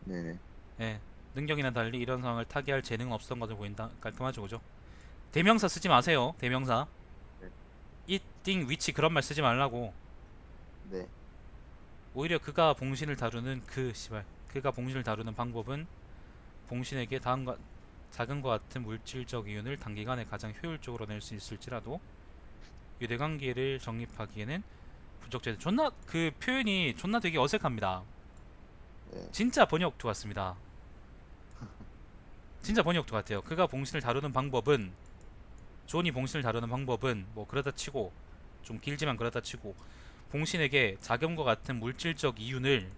네네. 예. 능력이나 달리 이런 상황을 타개할 재능은 없었던 것으로 보인다. 깔끔하죠 그죠? 대명사 쓰지 마세요. 대명사. 네. it, thing, which 그런 말 쓰지 말라고. 네. 오히려 그가 봉신을 다루는 그가 봉신을 다루는 방법은 봉신에게 다음과 작은과 같은 물질적 이윤을 단기간에 가장 효율적으로 낼 수 있을지라도 유대관계를 정립하기에는 부적절해. 존나 그 표현이 존나 되게 어색합니다. 네. 진짜 번역투 같습니다. 진짜 번역투 같아요. 그가 봉신을 다루는 방법은 존이 봉신을 다루는 방법은 뭐 그러다 치고 좀 길지만 그러다 치고 봉신에게 자금과 같은 물질적 이윤을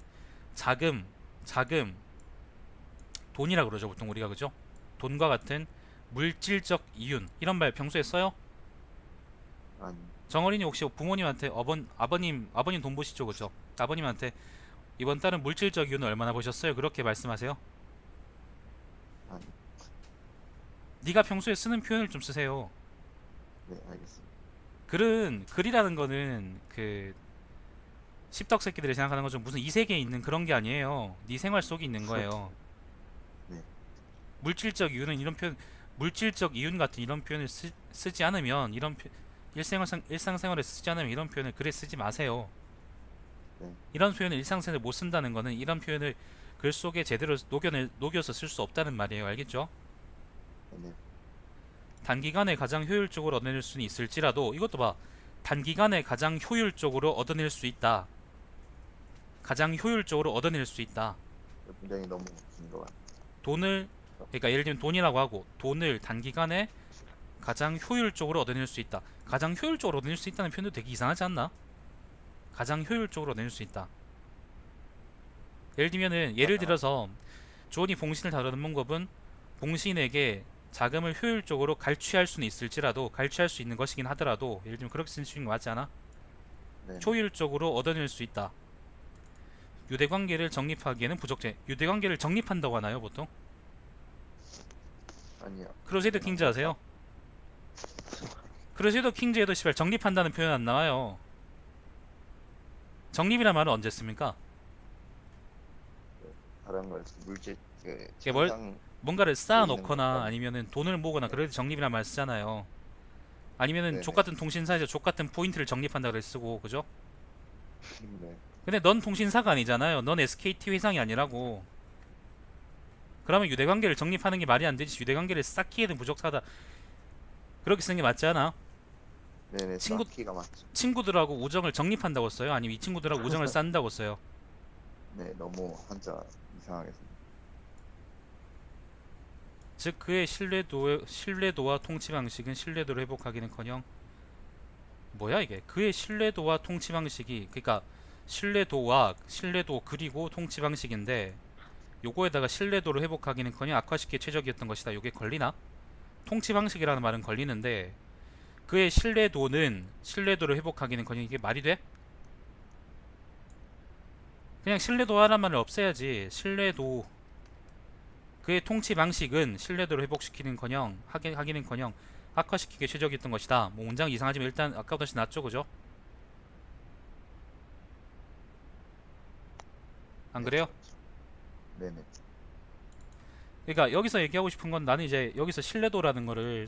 자금 돈이라 그러죠 보통 우리가 그죠? 돈과 같은 물질적 이윤 이런 말 평소에 써요? 아니. 정어린이 혹시 부모님한테 아버님 돈 버시죠 그죠? 아버님한테 이번 달은 물질적 이윤을 얼마나 버셨어요? 그렇게 말씀하세요? 아니. 네가 평소에 쓰는 표현을 좀 쓰세요. 네, 알겠습니다. 글이라는 거는 그 십덕 새끼들이 생각하는 것처럼 무슨 이 세계에 있는 그런 게 아니에요. 네 생활 속에 있는 거예요. 네. 물질적 이윤은 이런 표현, 물질적 이윤 같은 이런 표현을 쓰지 않으면 일상생활에 쓰지 않으면 이런 표현을 글에 쓰지 마세요. 네. 이런 표현을 일상생활에 못 쓴다는 거는 이런 표현을 글 속에 제대로 녹여서 쓸 수 없다는 말이에요. 알겠죠? 네. 단기간에 가장 효율적으로 얻어낼 수는 있을지라도 이것도 봐. 단기간에 가장 효율적으로 얻어낼 수 있다. 가장 효율적으로 얻어낼 수 있다. 문장이 너무 긴 것 같아요. 돈을 그러니까 예를 들면 돈이라고 하고 돈을 단기간에 가장 효율적으로 얻어낼 수 있다. 가장 효율적으로 얻어낼 수 있다는 표현도 되게 이상하지 않나? 가장 효율적으로 얻어낼 수 있다. 예를 들어서 존이 봉신을 다루는 방법은 봉신에게 자금을 효율적으로 갈취할 수는 있을지라도 갈취할 수 있는 것이긴 하더라도 예를 들면 그렇게 쓰는 거 맞지 않아? 네. 효율적으로 얻어낼 수 있다. 유대관계를 정립하기에는 부적재. 유대관계를 정립한다고 하나요 보통? 아니요. 크루세이더 킹즈 아세요? 크루세이더 킹즈에도 시발 정립한다는 표현 안 나와요. 정립이란 말은 언제 씁니까? 다른 걸 물질 이게 뭘 정상 뭔가를 보이는 쌓아놓거나 것과 아니면은 돈을 모으거나 네. 그럴 때 정립이란 말 쓰잖아요. 아니면은 네네. 족같은 통신사에서 족같은 포인트를 정립한다 그래 쓰고 그죠? 네. 근데 넌 통신사가 아니잖아요. 넌 SKT 회상이 아니라고. 그러면 유대관계를 정립하는 게 말이 안 되지. 유대관계를 쌓기에는 부족하다. 그렇게 쓰는 게 맞지 않아? 네네. 친구- 쌓기가 맞죠. 친구들하고 우정을 정립한다고 써요? 아니면 이 친구들하고 우정을 쌓는다고 써요? 네, 너무 한자 이상하게 씁니다. 즉 그의 신뢰도와 통치 방식은 신뢰도를 회복하기는커녕 뭐야 이게? 그의 신뢰도와 통치 방식이 그러니까 신뢰도 그리고 통치 방식인데 요거에다가 신뢰도를 회복하기는커녕 악화시키기에 최적이었던 것이다. 요게 걸리나? 통치 방식이라는 말은 걸리는데 그의 신뢰도를 회복하기는커녕 이게 말이 돼? 그냥 신뢰도 하란 말을 없애야지. 그의 통치 방식은 신뢰도를 회복시키는커녕 하기는커녕 악화시키기에 최적이었던 것이다. 뭐 문장 이상하지만 일단 아까보다 훨씬 낫죠, 그죠? 안 네, 그래요? 네네. 그러니까 여기서 얘기하고 싶은 건 나는 이제 여기서 신뢰도라는 거를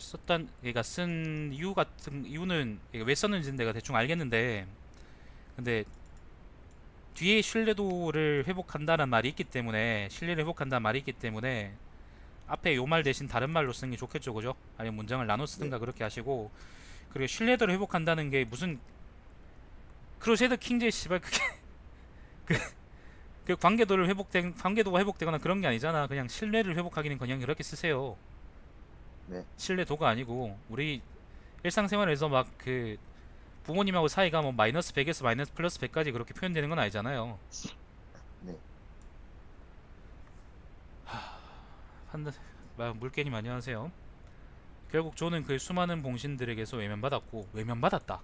그러니까 쓴 이유는 왜 썼는지는 내가 대충 알겠는데, 근데 뒤에 신뢰도를 회복한다는 말이 있기 때문에 신뢰를 회복한다는 말이 있기 때문에 앞에 요 말 대신 다른 말로 쓰는 게 좋겠죠, 그죠? 아니면 문장을 나눠 네. 쓰든가 그렇게 하시고. 그리고 신뢰도를 회복한다는 게 무슨 크루세이더 킹제 씨발 그게 그 관계도가 회복되거나 그런 게 아니잖아. 그냥 신뢰를 회복하기는 그냥 그렇게 쓰세요. 네. 신뢰도가 아니고 우리 일상생활에서 막 그 부모님하고 사이가 뭐 마이너스 100에서 마이너스 플러스 100까지 그렇게 표현되는 건 아니잖아요. 네. 한 물개님 안녕하세요. 결국 저는 그 수많은 봉신들에게서 외면받았다.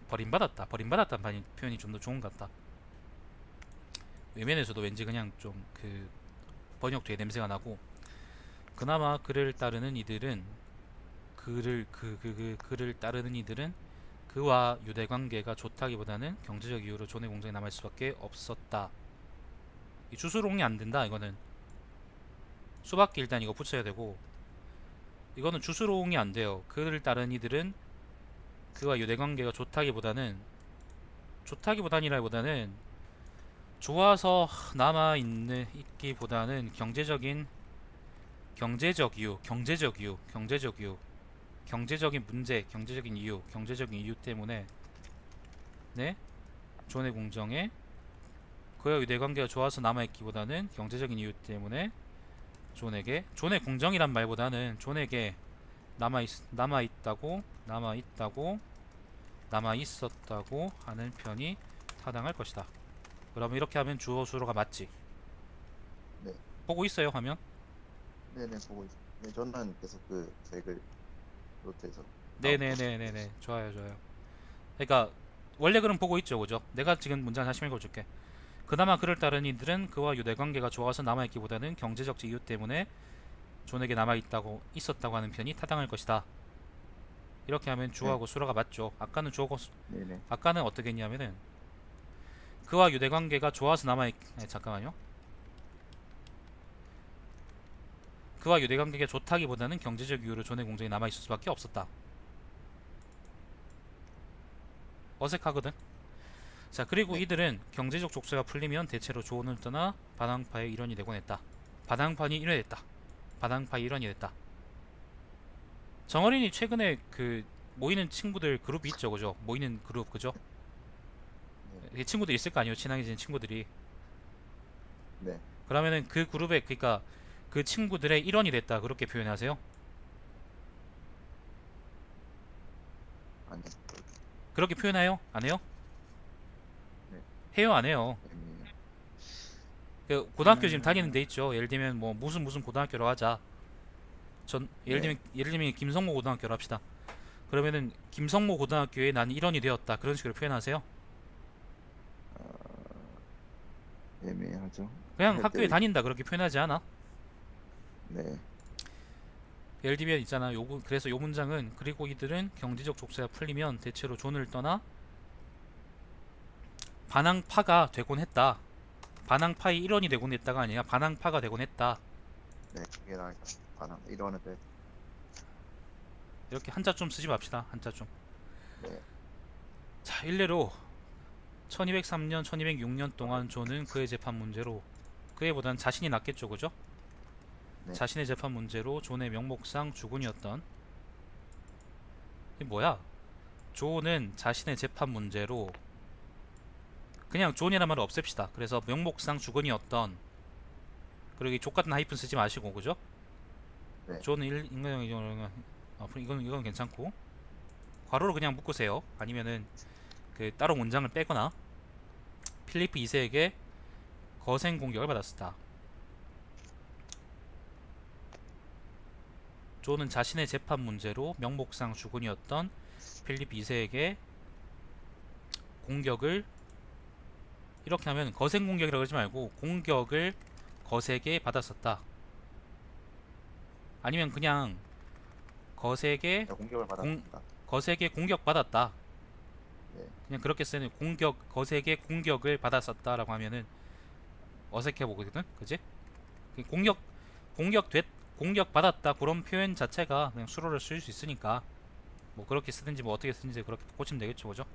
버림받았다는 표현이 좀 더 좋은 것 같다. 외면에서도 왠지 그냥 좀 그 번역되게 냄새가 나고, 그나마 그를 따르는 이들은 그와 유대 관계가 좋다기보다는 경제적 이유로 존의 공장에 남을 수밖에 없었다. 이 주수롱이 안 된다. 이거는 수밖에 일단 이거 붙여야 되고, 이거는 주수롱이 안 돼요. 그를 따르는 이들은 그와 유대 관계가 좋다기보다는 좋아서 남아 있기보다는 경제적인 이유 때문에, 네, 존의 궁정에 그와 유대 관계가 좋아서 남아 있기보다는 경제적인 이유 때문에 존의 궁정이란 말보다는 존에게 남아 있었다고 하는 편이 타당할 것이다. 그러면 이렇게 하면 주어 수로가 맞지? 네. 보고 있어요, 화면? 네네, 보고 있어요. 네, 저는 계속 그 책을 노트에서 네네네네네. 좋아요, 좋아요. 그러니까 원래 글은 보고 있죠, 그죠? 내가 지금 문장 다시 읽어줄게. 그나마 그를 따른 이들은 그와 유대 관계가 좋아서 남아있기보다는 경제적 이유 때문에 존에게 있었다고 하는 편이 타당할 것이다. 이렇게 하면 네. 주어하고 수로가 맞죠. 네네. 아까는 어떻게 했냐면은 그와 유대 관계가 좋아서 잠깐만요. 그와 유대 관계가 좋다기보다는 경제적 이유로 존의 공정에 남아 있을 수밖에 없었다. 어색하거든. 자, 그리고 네. 이들은 경제적 족쇄가 풀리면 대체로 조언을 떠나 바당파의 일원이 되곤 했다. 바당파의 일원이 됐다. 정어린이 최근에 그 모이는 친구들 그룹이 있죠, 그죠? 모이는 그룹, 그죠? 네. 친구들 있을 거 아니에요, 친하게 지낸 친구들이. 네. 그러면은 그 그룹에, 그러니까 그 친구들의 일원이 됐다, 그렇게 표현하세요? 아니, 그렇게 표현해요? 안 해요? 네. 해요, 안 해요? 애매해요. 그 고등학교 지금 다니는 데 있죠. 예를 들면 뭐 무슨 고등학교로 하자. 네. 예를 들면 김성모 고등학교로 합시다. 그러면은 김성모 고등학교에 난 일원이 되었다, 그런 식으로 표현하세요? 애매하죠. 그냥 할 학교에 때도 다닌다, 그렇게 표현하지 않아? 네. 예를 들면 있잖아. 그래서 요 문장은 그리고 이들은 경제적 족쇄가 풀리면 대체로 존을 떠나 반항파가 되곤 했다. 반항파의 일원이 되곤 했다가 아니라 반항파가 되곤 했다. 네. 그게 나니까 반항 이러는 데. 이렇게 한자 좀 쓰지 맙시다. 한자 좀. 네. 자, 일례로 1203년, 1206년 동안 존은 그의 재판 문제로, 그애보단 자신이 낫겠죠, 그죠? 네. 자신의 재판 문제로 존의 명목상 주군이었던, 이게 뭐야? 존은 자신의 재판 문제로, 그냥 존이라는 말을 없앱시다. 그래서 명목상 주군이었던, 그리고 이 족같은 하이픈 쓰지 마시고, 그죠? 네. 존은 이건 괜찮고, 괄호로 그냥 묶으세요. 아니면은 그 따로 문장을 빼거나. 필리프 2세에게 거센 공격을 받았다. 존은 자신의 재판 문제로 명목상 주군이었던 필립 2세에게 공격을, 이렇게 하면 거센 공격이라고 하지 말고 공격을 거세게 받았었다. 아니면 그냥 거세게 공격을 받았습니다. 거세게 공격받았다. 네. 그냥 그렇게 쓰는, 거세게 공격을 받았었다라고 하면은 어색해 보거든, 그지? 공격받았다 그런 표현 자체가 그냥 수로를 쓸 수 있으니까 뭐 그렇게 쓰든지 뭐 어떻게 쓰든지 그렇게 고치면 되겠죠, 그죠?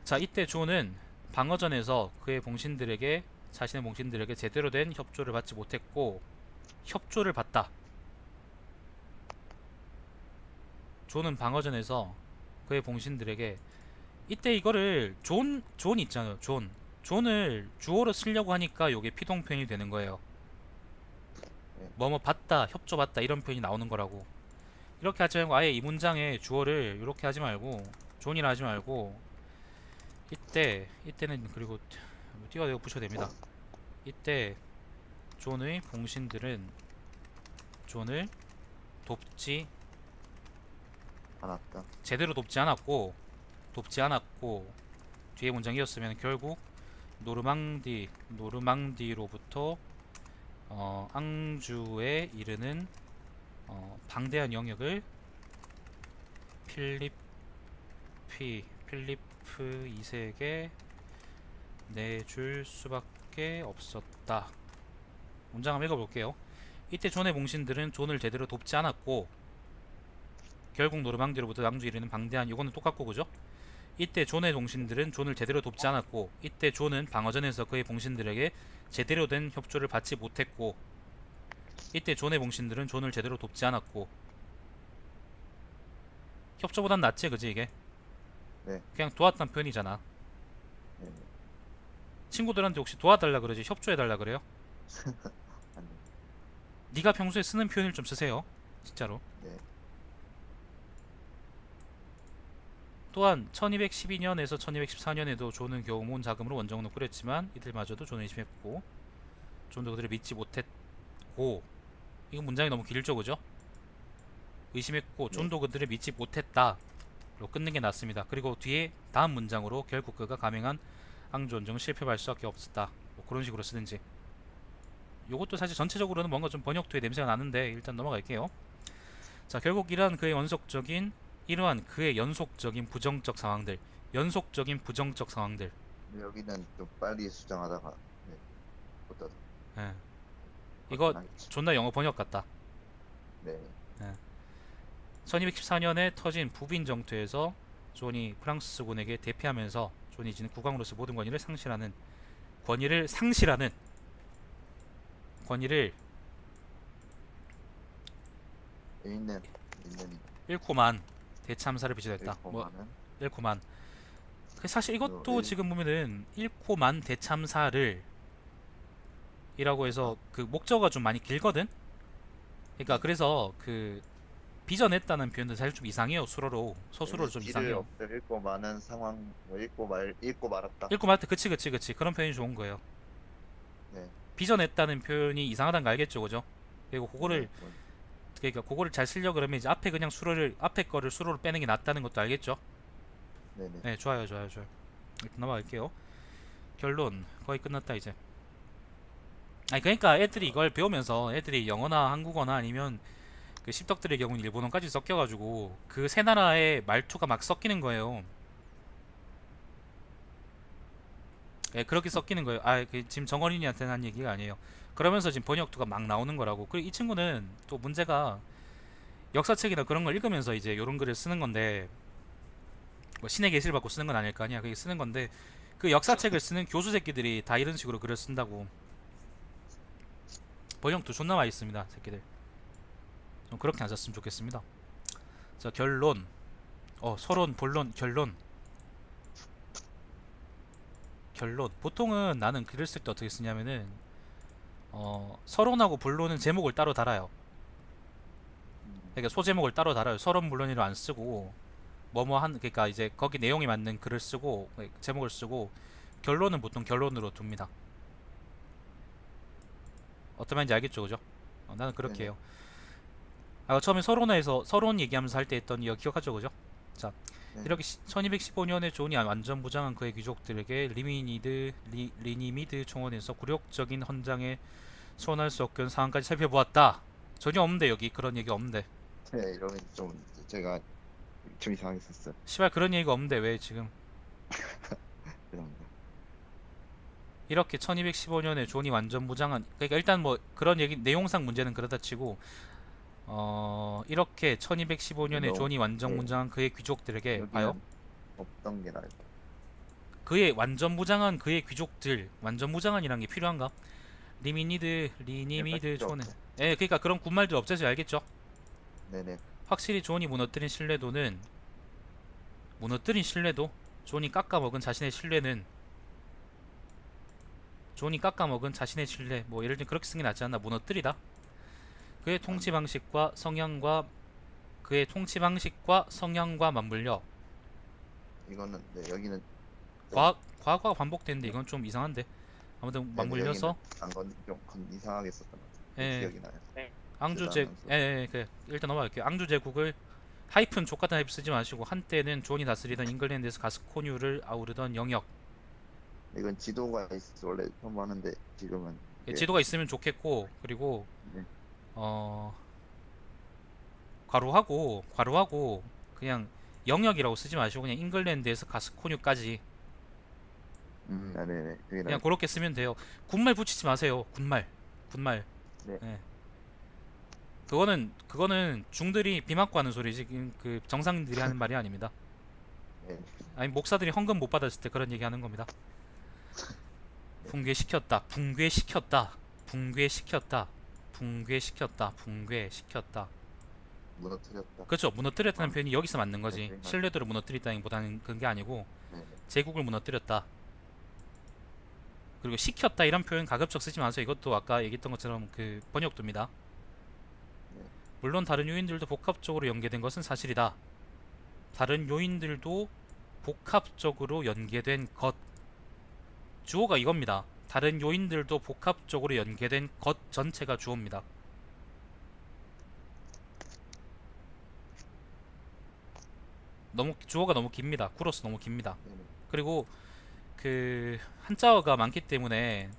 자, 이때 존은 방어전에서 자신의 봉신들에게 제대로 된 협조를 받지 못했고 협조를 받다. 존은 방어전에서 그의 봉신들에게, 이때 이거를 존 있잖아요. 존을 주어로 쓰려고 하니까 요게 피동 표현이 되는 거예요. 뭐뭐 받다, 협조 받다 이런 표현이 나오는 거라고. 이렇게 하지 말고 아예 이 문장에 주어를 이렇게 하지 말고 존이라 하지 말고 이때는 그리고 띄워대고 붙여도 됩니다. 이때 존의 봉신들은 존을 제대로 돕지 않았고 뒤에 문장이었으면 결국 노르망디로부터 앙주에 이르는 방대한 영역을 필리프 2세에게 내줄 수밖에 없었다. 문장 한번 읽어볼게요. 이때 존의 봉신들은 존을 제대로 돕지 않았고 결국 노르망디로부터 앙주에 이르는 방대한, 이거는 똑같고 그죠? 이때 존의 봉신들은 존을 제대로 돕지 않았고 이때 존은 방어전에서 그의 봉신들에게 제대로 된 협조를 받지 못했고 이때 존의 봉신들은 존을 제대로 돕지 않았고. 협조보단 낫지, 그지 이게? 네. 그냥 도왔다는 표현이잖아. 네. 친구들한테 혹시 도와달라 그러지 협조해달라 그래요? 아니. 네가 평소에 쓰는 표현을 좀 쓰세요, 진짜로. 네. 또한 1212년에서 1214년에도 존은 겨우 모은 자금으로 원정을 꾸렸지만 이들마저도 존을 의심했고 존도 그들을 믿지 못했고, 이거 문장이 너무 길죠, 그죠? 의심했고 존도 그들을 믿지 못했다 로 끊는 게 낫습니다. 그리고 뒤에 다음 문장으로 결국 그가 감행한 앙주 원정은 실패할 수밖에 없었다, 뭐 그런 식으로 쓰든지. 요것도 사실 전체적으로는 뭔가 좀 번역투의 냄새가 나는데 일단 넘어갈게요. 자, 결국 이러한 그의 연속적인 부정적 상황들, 여기는 좀 빨리 수정하다가 못다서. 예. 이거 존나 영어 번역 같다. 네. 1214년에 터진 부빈 정투에서 존이 프랑스군에게 대피하면서 존이 지닌 국왕으로서 모든 권위를 있는 잃고만 대참사를 빚어냈다. 잃고만. 사실 이것도 지금 보면은 잃고만 대참사를 이라고 해서 그 목적어가 좀 많이 길거든. 그러니까 그래서 그 빚어냈다는 표현도 사실 좀 이상해요. 서술어로 좀 이상해요. 읽고 많은 상황, 읽고 말았다. 읽고 말 때 그치 그런 표현이 좋은 거예요. 네. 빚어냈다는 표현이 이상하다는 거 알겠죠, 그죠? 그리고 네. 그거를 잘 쓰려 그러면 이제 앞에 거를 수로를 빼는 게 낫다는 것도 알겠죠? 네네. 네, 좋아요. 일단 넘어갈게요. 결론 거의 끝났다 이제. 아니 그러니까 애들이 이걸 배우면서 애들이 영어나 한국어나 아니면 그 십덕들의 경우는 일본어까지 섞여가지고 그 세 나라의 말투가 막 섞이는 거예요. 예, 그렇게 섞이는 거예요. 지금 정원인이한테 한 얘기가 아니에요. 그러면서 지금 번역투가 막 나오는 거라고. 그리고 이 친구는 또 문제가 역사책이나 그런 걸 읽으면서 이제 요런 글을 쓰는 건데, 뭐 신의 계시를 받고 쓰는 건 아닐 거 아니야. 그게 쓰는 건데 그 역사책을 쓰는 교수 새끼들이 다 이런 식으로 글을 쓴다고. 번역투 존나 많이 씁니다, 새끼들. 좀 그렇게 안 썼으면 좋겠습니다. 자, 결론. 서론, 본론, 결론. 보통은 나는 글을 쓸 때 어떻게 쓰냐면은 서론하고 본론은 제목을 따로 달아요. 그러니까 소제목을 따로 달아요. 서론, 본론이라 안 쓰고 그러니까 이제 거기 내용에 맞는 글을 쓰고 제목을 쓰고, 결론은 보통 결론으로 둡니다. 어떤 말인지 알겠죠, 그죠? 나는 그렇게 네네. 해요. 아, 처음에 서론 얘기하면서 할 때 했던 이거 기억하죠, 그죠? 자, 네. 이렇게 1215년에 존이 완전 무장한 그의 귀족들에게 리니미드 총원에서 굴욕적인 헌장에 소원할 수 없는 상황까지 살펴보았다. 전혀 없는데 여기 그런 얘기 없는데. 네, 이러면 좀 제가 좀 이상했었어요. 시발 그런 얘기가 없는데 왜 지금 죄송합니다. 이렇게 1215년에 존이 완전 무장한 그러니까 일단 뭐 그런 얘기 내용상 문제는 그렇다 치고 이렇게 1215년에 너무 존이 완전 네, 무장한 그의 귀족들에게 봐요. 여기는 없던 게 나을 것 그의 완전 무장한 그의 귀족들 완전 무장한이란 게 필요한가? 같아요. 리니미드 필요 존에 없죠. 예 그러니까 그런 군말들 없애서 알겠죠? 네네. 확실히 존이 무너뜨린 신뢰도 존이 깎아먹은 자신의 신뢰는 존이 깎아먹은 자신의 신뢰 뭐 예를 들면 그렇게 쓰는 게 낫지 않나 무너뜨리다 그의 통치 방식과 성향과 맞물려 이거는 네, 여기는 과거가 반복되는데 이건 좀 이상한데 아무튼 네네, 맞물려서 여기는 좀 이상하게 썼던 것 같아요. 예, 기억이 나요. 앙주제 쓰다면서. 그 일단 넘어갈게요. 앙주 제국을 하이픈 족같은 하이픈 쓰지 마시고 한때는 존이 다스리던 잉글랜드에서 가스코뉴를 아우르던 영역 이건 지도가 있어 원래 처음 하는데 지금은 예, 이게 지도가 있으면 좋겠고 그리고 네. 어 괄호하고 그냥 영역이라고 쓰지 마시고 그냥 잉글랜드에서 가스코뉴까지 네네. 그게 그냥 나을 그렇게 쓰면 돼요. 군말 붙이지 마세요. 군말. 네. 예. 그거는 중들이 비 맞고 하는 소리지 그 정상인들이 하는 말이 아닙니다. 네. 아니 목사들이 헌금 못 받았을 때 그런 얘기 하는 겁니다. 붕괴시켰다. 무너뜨렸다. 그렇죠. 무너뜨렸다는 아, 표현이 여기서 맞는 네, 거지. 네, 맞- 신뢰도를 무너뜨렸다기보다는 그런 게 아니고 네. 제국을 무너뜨렸다. 그리고 시켰다 이런 표현 가급적 쓰지 마세요. 이것도 아까 얘기했던 것처럼 그 번역도입니다. 네. 물론 다른 요인들도 복합적으로 연계된 것은 사실이다. 다른 요인들도 복합적으로 연계된 것. 주어가 이겁니다. 다른 요인들도 복합적으로 연계된 것 전체가 주어입니다. 주어가 너무 깁니다. 쿠로스 너무 깁니다. 네. 그리고 그 한자어가 많기 때문에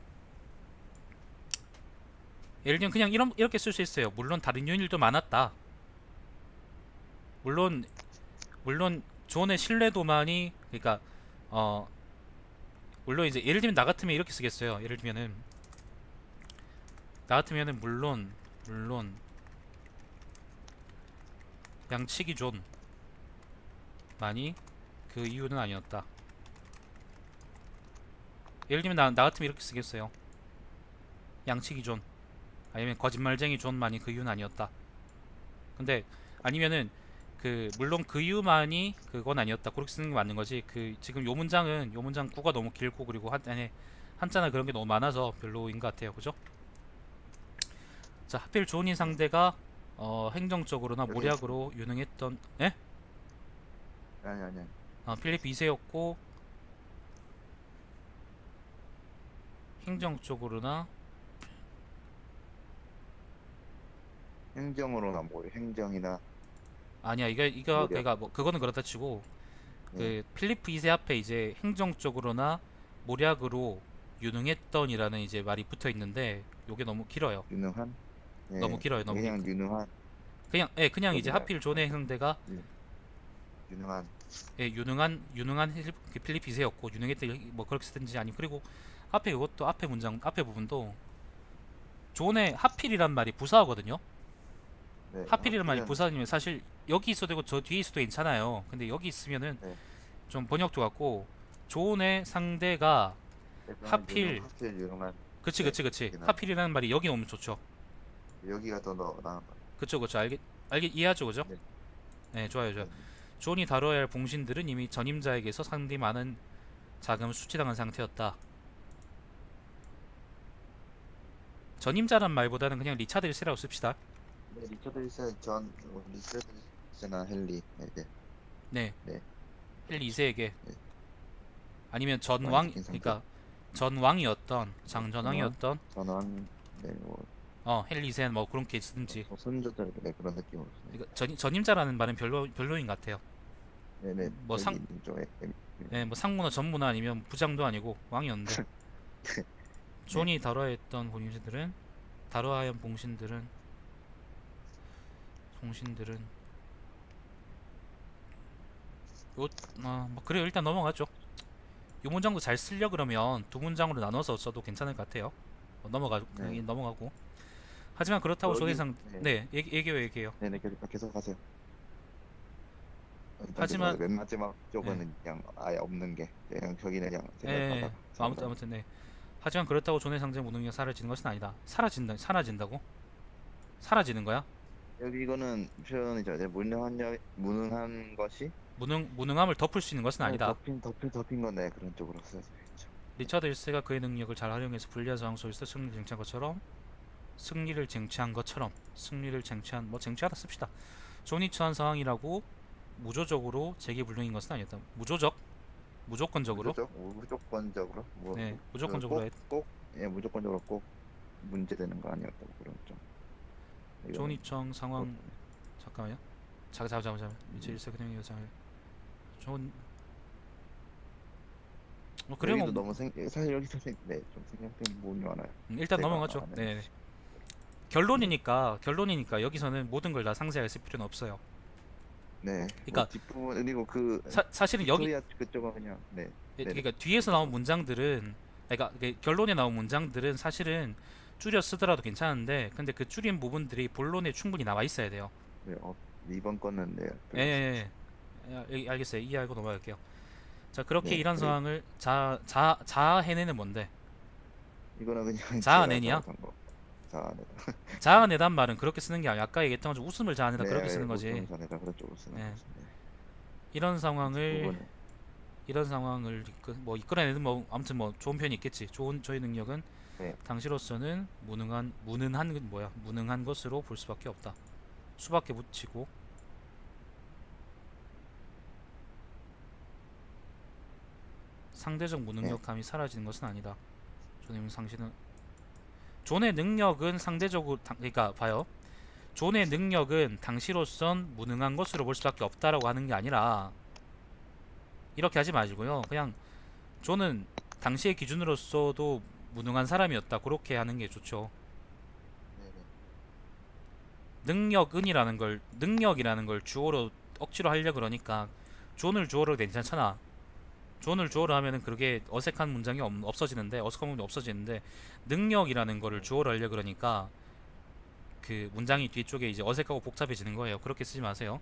예를 들면 그냥 이렇게 쓸 수 있어요. 물론 다른 요인들도 많았다. 물론 존의 신뢰도만이 그러니까 어 물론 이제 예를 들면 나 같으면 이렇게 쓰겠어요. 예를 들면은 나 같으면은 물론 양치기 존만이 그 이유는 아니었다. 예를 들면 나 같으면 이렇게 쓰겠어요. 양치기 존 아니면 거짓말쟁이 존만이 그 이유는 아니었다. 근데 아니면은 물론 그 이유만이 그건 아니었다. 그렇게 쓰는 게 맞는 거지. 지금 요 문장 구가 너무 길고 그리고 한자나 그런 게 너무 많아서 별로인 것 같아요. 그죠? 자, 하필 존인 상대가 행정적으로나 여기 모략으로 유능했던 예? 아니. 필립 2세였고 행정적으로나 행정으로나 뭐 행정이나 아니야 이거 모략. 그러니까 뭐 그거는 그렇다 치고 네. 그 필리프 2세 앞에 이제 행정적으로나 모략으로 유능했던이라는 이제 말이 붙어 있는데 요게 너무 길어요. 유능한. 네. 너무 길어요. 너무 그냥 유능한. 그냥 이제 여기가 하필 존의 상대가 네. 유능한. 유능한 그 필립 2세였고 유능했던 뭐 그렇게 쓰든지 아니면 그리고 앞에 그것도 앞에 부분도 존의 하필이란 말이 부사어거든요. 네. 하필이란 말이 하필은 부사어면 사실 여기 있어도 되고 저 뒤에 있어도 괜찮아요. 근데 여기 있으면은 네. 좀 번역도 같고 존의 상대가 하필 하필 유능한. 그치 네. 그치 유능한. 하필이라는 말이 여기 오면 좋죠. 여기가 더 나은 것 그쵸 알겠 이해하죠 그죠? 네. 네 좋아요. 같아요. 존이 다뤄야 할 봉신들은 이미 전임자에게서 상당히 많은 자금을 수취당한 상태였다. 전임자란 말보다는 그냥 리차드 1세라고 씁시다. 네, 리처드 1세나 헨리에게. 네. 네. 헨리 2세에게 네. 아니면 많이 죽인 상태. 그러니까 전왕이었던 장전왕이었던 전원. 네. 뭐 헬리센 뭐 그런 게 있든지. 손조절 네, 그런 느낌으로. 네. 이거 전임자라는 말은 별로인 것 같아요. 네네 뭐 여기 있는 쪽에 뭐 상무나 전무나 아니면 부장도 아니고 왕이었는데 네. 존이 다뤄했던 봉신들은 다뤄야 봉신들은 송신들은 뭐 그래요. 일단 넘어가죠. 이 문장도 잘 쓰려 그러면 두 문장으로 나눠서 써도 괜찮을 것 같아요. 네. 그냥 넘어가고. 하지만 그렇다고 여기 존해상 네. 네 얘기해요. 네네 계속 하세요. 일단 하지만 맨 마지막 예, 쪽은 그냥 아예 없는 게 그냥 저기는 그냥 예, 생각하다가 아무튼 네. 하지만 그렇다고 존의 상징 무능력이 사라지는 것은 아니다. 사라진다고? 사라지는 거야? 여기 이거는 표현이죠. 이제 무능한 것이 무능함을 덮을 수 있는 것은 네, 아니다. 덮인 건데 그런 쪽으로 써야죠. 리처드 1세가 그의 능력을 잘 활용해서 불리한 상황 속에서 승리를 쟁취한 뭐 쟁취하다 씁시다. 존이 처한 상황이라고 무조적으로 재기불능인 것은 아니었다. 무조건적으로 무조건적으로 네 무조건적으로 예, 무조건적으로 꼭 문제되는 거 아니었다고 그런 좀 이거는 존이청 뭐, 상황 잠깐만요. 잠깐 리처드 1세 그의 여장을 존 그래요 여기도 뭐 너무 사실 여기서 네, 좀 생각된 부분이 많아요. 일단 제가 넘어가죠. 아는 네 네, 결론이니까 여기서는 모든 걸 다 상세하게 쓸 필요는 없어요. 네, 뭐 그러니까 뒷부분 그리고 그 사실은 여기 빅토리아 그쪽은 그냥 네, 네, 네, 그러니까 뒤에서 나온 문장들은 그러니까 결론에 나온 문장들은 사실은 줄여 쓰더라도 괜찮은데 근데 그 줄인 부분들이 본론에 충분히 나와 있어야 돼요. 네, 이번 거는 네, 예, 예, 알겠어요. 이해하고 넘어갈게요. 자, 그렇게 네, 이런 그리고 상황을 자아해내는 뭔데? 이거는 그냥 제가 자아내냐? 잘못한 거. 자, 네, 자아내단 말은 그렇게 쓰는 게 아니라 아까 얘기했던 것처럼 웃음을 자아내다 그렇게 네, 쓰는 거지. 웃음 전에다 그런 쪽으로 쓰는 예. 거죠. 네. 이런 상황을 뒷부분에 이끌어내는 뭐 아무튼 뭐 좋은 편이 있겠지. 좋은 저희 능력은 네, 당시로서는 무능한 것으로 볼 수밖에 없다. 수밖에 붙이고 상대적 네, 무능력함이 사라지는 것은 아니다. 존의 능력은 상대적으로 그러니까 봐요. 존의 능력은 당시로선 무능한 것으로 볼 수밖에 없다라고 하는 게 아니라 이렇게 하지 마시고요. 그냥 존은 당시의 기준으로서도 무능한 사람이었다. 그렇게 하는 게 좋죠. 네, 네. 능력이라는 걸 주어로 억지로 하려 그러니까 존을 주어로 괜찮잖아. 존을 주어로 하면은 그게 어색한 문장이 없어지는데 어색한 부분이 없어지는데 능력이라는 거를 주어로 하려 그러니까 그 문장이 뒤쪽에 이제 어색하고 복잡해지는 거예요. 그렇게 쓰지 마세요.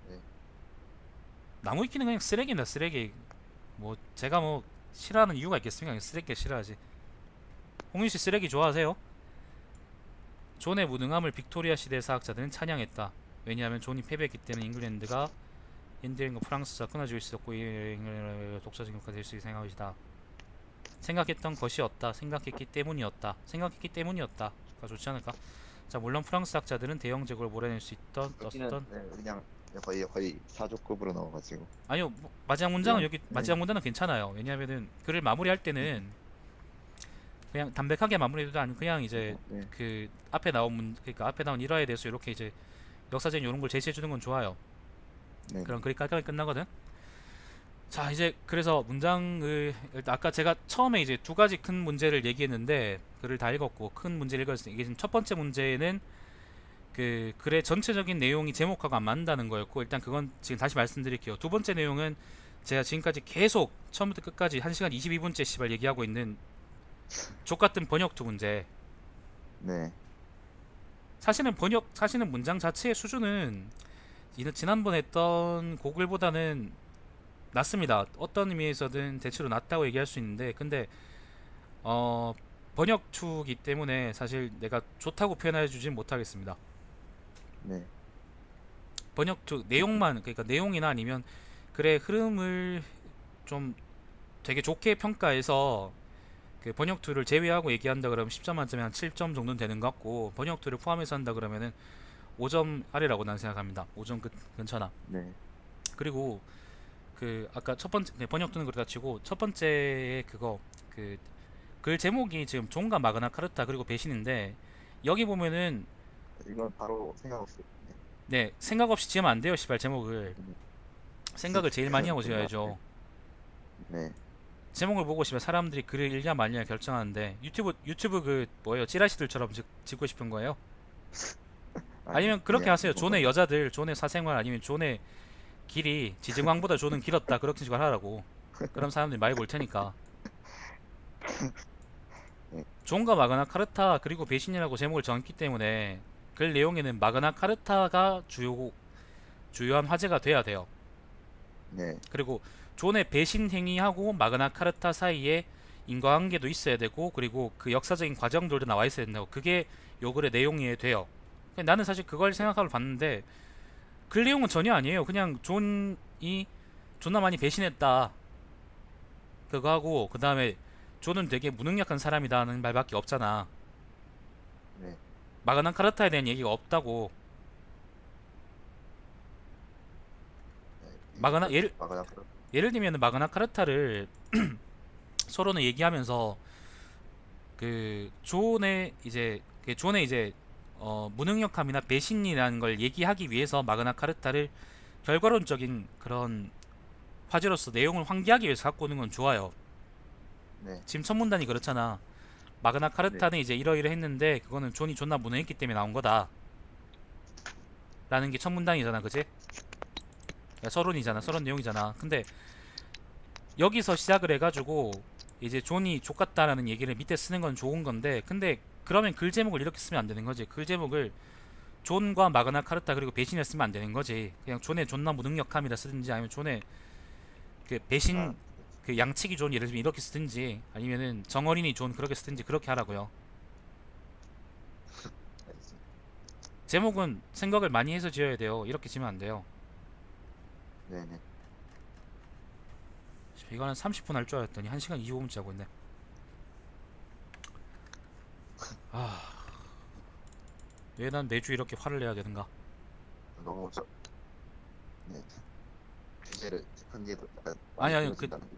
네. 나무 위키는 그냥 쓰레기입니다. 쓰레기. 뭐 제가 뭐 싫어하는 이유가 있겠습니까? 그냥 쓰레기 싫어하지. 홍윤 씨 쓰레기 좋아하세요? 존의 무능함을 빅토리아 시대 사학자들은 찬양했다. 왜냐하면 존이 패배했기 때문에 잉글랜드가 인디언과 프랑스가 끊어지고 있었고 이 독자 진국가 될 수 있을 생각이다. 생각했기 때문이었다가 좋지 않을까? 자, 물론 프랑스 학자들은 대영 제국을 몰아낼 수 있던 여기는 떴던 네, 그냥 거의 사족급으로 넣어가지고 아니요 네, 마지막 문장은 괜찮아요. 왜냐하면은 글을 마무리할 때는 그냥 담백하게 마무리해도 아니고 그냥 이제 네, 그 그러니까 앞에 나온 일화에 대해서 이렇게 이제 역사적인 이런 걸 제시해 주는 건 좋아요. 네, 네, 그럼 글이 깔끔하게 끝나거든. 자, 이제 그래서 문장을 일단 아까 제가 처음에 이제 두 가지 큰 문제를 얘기했는데 글을 다 읽었고 큰 문제를 읽었으니 이게 지금 첫 번째 문제는 그 글의 전체적인 내용이 제목하고 안 맞는다는 거였고 일단 그건 지금 다시 말씀드릴게요. 두 번째 내용은 제가 지금까지 계속 처음부터 끝까지 1시간 22분째 씨발 얘기하고 있는 족같은 번역투 문제. 네, 사실은 문장 자체의 수준은 지난번에 했던 고글보다는 낮습니다. 어떤 의미에서든 대체로 낮다고 얘기할 수 있는데 근데 어 번역투기 때문에 사실 내가 좋다고 표현해 주진 못하겠습니다. 네, 번역투 내용만 그러니까 내용이나 아니면 글의 흐름을 좀 되게 좋게 평가해서 그 번역투를 제외하고 얘기한다 그러면 10점 만점에 한 7점 정도는 되는 것 같고 번역투를 포함해서 한다 그러면은 5점 아래라고 난 생각합니다. 5점 근처나. 네, 그리고 그 아까 첫 번째 번역투는 그렇다 치고 첫 번째 그거 그 글 제목이 지금 존과 마그나 카르타 그리고 배신인데 여기 보면은 이건 바로 생각 없이. 네 생각 없이 지으면 안 돼요. 시발 제목을 네. 생각을 제일 많이 하고 좀 나- 지어야죠. 네. 제목을 보고 싶으면 사람들이 글을 읽냐 말냐 결정하는데 유튜브 그 뭐예요 찌라시들처럼 짓고 싶은 거예요? 아니요. 아니면 그렇게 그냥 하세요. 존의 여자들, 존의 사생활 아니면 존의 길이 지증왕보다 존은 길었다 그렇게 식으로 하라고. 그럼 사람들이 많이 볼 테니까. 네. 존과 마그나 카르타 그리고 배신이라고 제목을 정했기 때문에 글 내용에는 마그나 카르타가 주요한 화제가 돼야 돼요. 네. 그리고 존의 배신 행위하고 마그나 카르타 사이에 인과관계도 있어야 되고 그리고 그 역사적인 과정들도 나와 있어야 된다고. 그게 요 글의 내용이 돼요. 나는 사실 그걸 생각하러 봤는데 글 내용은 전혀 아니에요. 그냥 존이 존나 많이 배신했다 그거 하고 그 다음에 존은 되게 무능력한 사람이다는 말밖에 없잖아. 네. 마그나 카르타에 대한 얘기가 없다고. 네. 마그나 마그나 카르타. 예를 들면 마그나 카르타를 서로는 얘기하면서 그 존의 이제 무능력함이나 배신이라는 걸 얘기하기 위해서 마그나 카르타를 결과론적인 그런 화제로서 내용을 환기하기 위해서 갖고 오는 건 좋아요. 네. 지금 첫 문단이 그렇잖아. 마그나 카르타는 이제 이러이러했는데 그거는 존이 존나 무능했기 때문에 나온 거다. 라는 게 첫 문단이잖아, 그지? 야, 서론이잖아, 서론 내용이잖아. 근데 여기서 시작을 해가지고 이제 존이 족같다라는 얘기를 밑에 쓰는 건 좋은 건데, 근데 그러면 글 제목을 이렇게 쓰면 안 되는 거지. 글 제목을 존과 마그나 카르타 그리고 배신을 쓰면 안 되는 거지. 그냥 존의 존나 무능력함이라 쓰든지 아니면 존의 그 배신 아, 그 양치기 존 예를 들면 이렇게 쓰든지 아니면은 정어린이 존 그렇게 쓰든지 그렇게 하라고요. 알겠습니다. 제목은 생각을 많이 해서 지어야 돼요. 이렇게 지면 안 돼요. 네네. 이거는 30분 할 줄 알았더니 1시간 25분째 하고 있네. 아, 왜 난 매주 이렇게 화를 내야 되는가? 너무 네. 주제를 한개도 약간 아니 많이 아니 그 길어진다는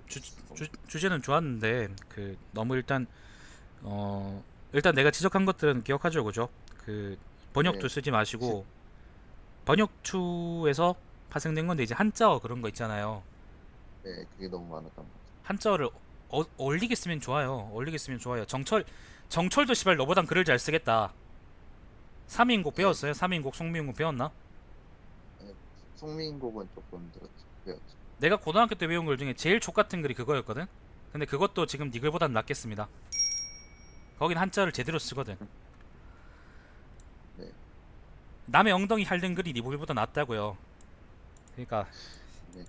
게 주제는 좋았는데 그 너무 일단 내가 지적한 것들은 기억하죠, 그죠? 그 번역투 네. 쓰지 마시고 번역투에서 파생된 건데 이제 한자어 그런 거 있잖아요. 네, 그게 너무 많았던 것 같아요. 한자어를 어울리게 쓰면 좋아요. 어울리게 쓰면 좋아요. 정철도 씨발 너보단 글을 잘 쓰겠다. 3인곡 네. 배웠어요? 3인곡 송미인곡 배웠나? 네. 송민곡은 조금 들었죠. 배웠죠. 내가 고등학교 때 배운 글 중에 제일 족같은 글이 그거였거든. 근데 그것도 지금 네 글보단 낫겠습니다. 거긴 한자를 제대로 쓰거든. 네. 남의 엉덩이 핥는 글이 네 글보다 낫다고요. 그러니까 네.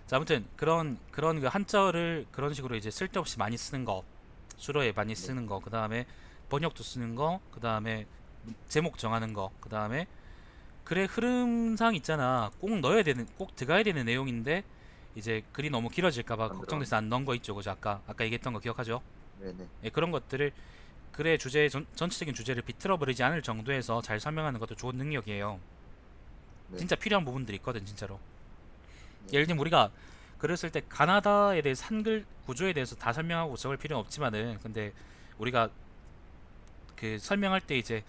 자, 아무튼 그런 그 한자어를 그런 식으로 이제 쓸데없이 많이 쓰는 거, 수로에 많이 네. 쓰는 거, 그 다음에 번역도 쓰는 거, 그 다음에 제목 정하는 거, 그 다음에 글의 흐름상 있잖아. 꼭 들어가야 되는 내용인데 이제 글이 너무 길어질까봐 안 걱정돼서 안 넣은 거 있죠, 그죠? 아까 얘기했던 거 기억하죠? 네네. 예, 그런 것들을 글의 전체적인 주제를 비틀어 버리지 않을 정도에서 잘 설명하는 것도 좋은 능력이에요. 네. 진짜 필요한 부분들이 있거든, 진짜로. 네. 예를 들면 우리가 글을 쓸 때 가나다에 대해서 한글 구조에 대해서 다 설명하고 적을 필요는 없지만은 근데 우리가 그 설명할 때 이제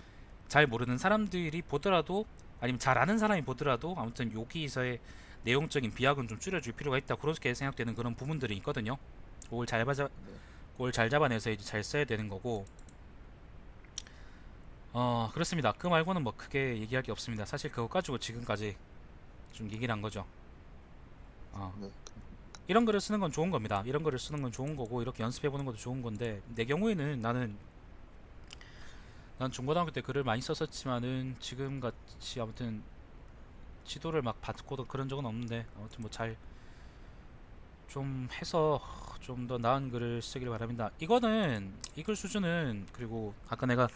잘 모르는 사람들이 보더라도 아니면 잘 아는 사람이 보더라도 아무튼 여기서의 내용적인 비약은 좀 줄여줄 필요가 있다 그렇게 생각되는 그런 부분들이 있거든요. 그걸 잘 맞아 네. 그걸 잘 잡아내서 이제 잘 써야 되는 거고 그렇습니다. 그 말고는 뭐 크게 얘기할 게 없습니다. 사실 그거 가지고 지금까지 좀 얘기를 한 거죠. 어, 네. 이런 글을 쓰는 건 좋은 겁니다. 이런 글을 쓰는 건 좋은 거고 이렇게 연습해 보는 것도 좋은 건데 내 경우에는 난 중고등학교 때 글을 많이 썼었지만은 지금 같이 아무튼 지도를 막 받고도 그런 적은 없는데 아무튼 뭐 잘 좀 해서 좀 더 나은 글을 쓰길 바랍니다. 이거는 이 글 수준은 그리고 아까 내가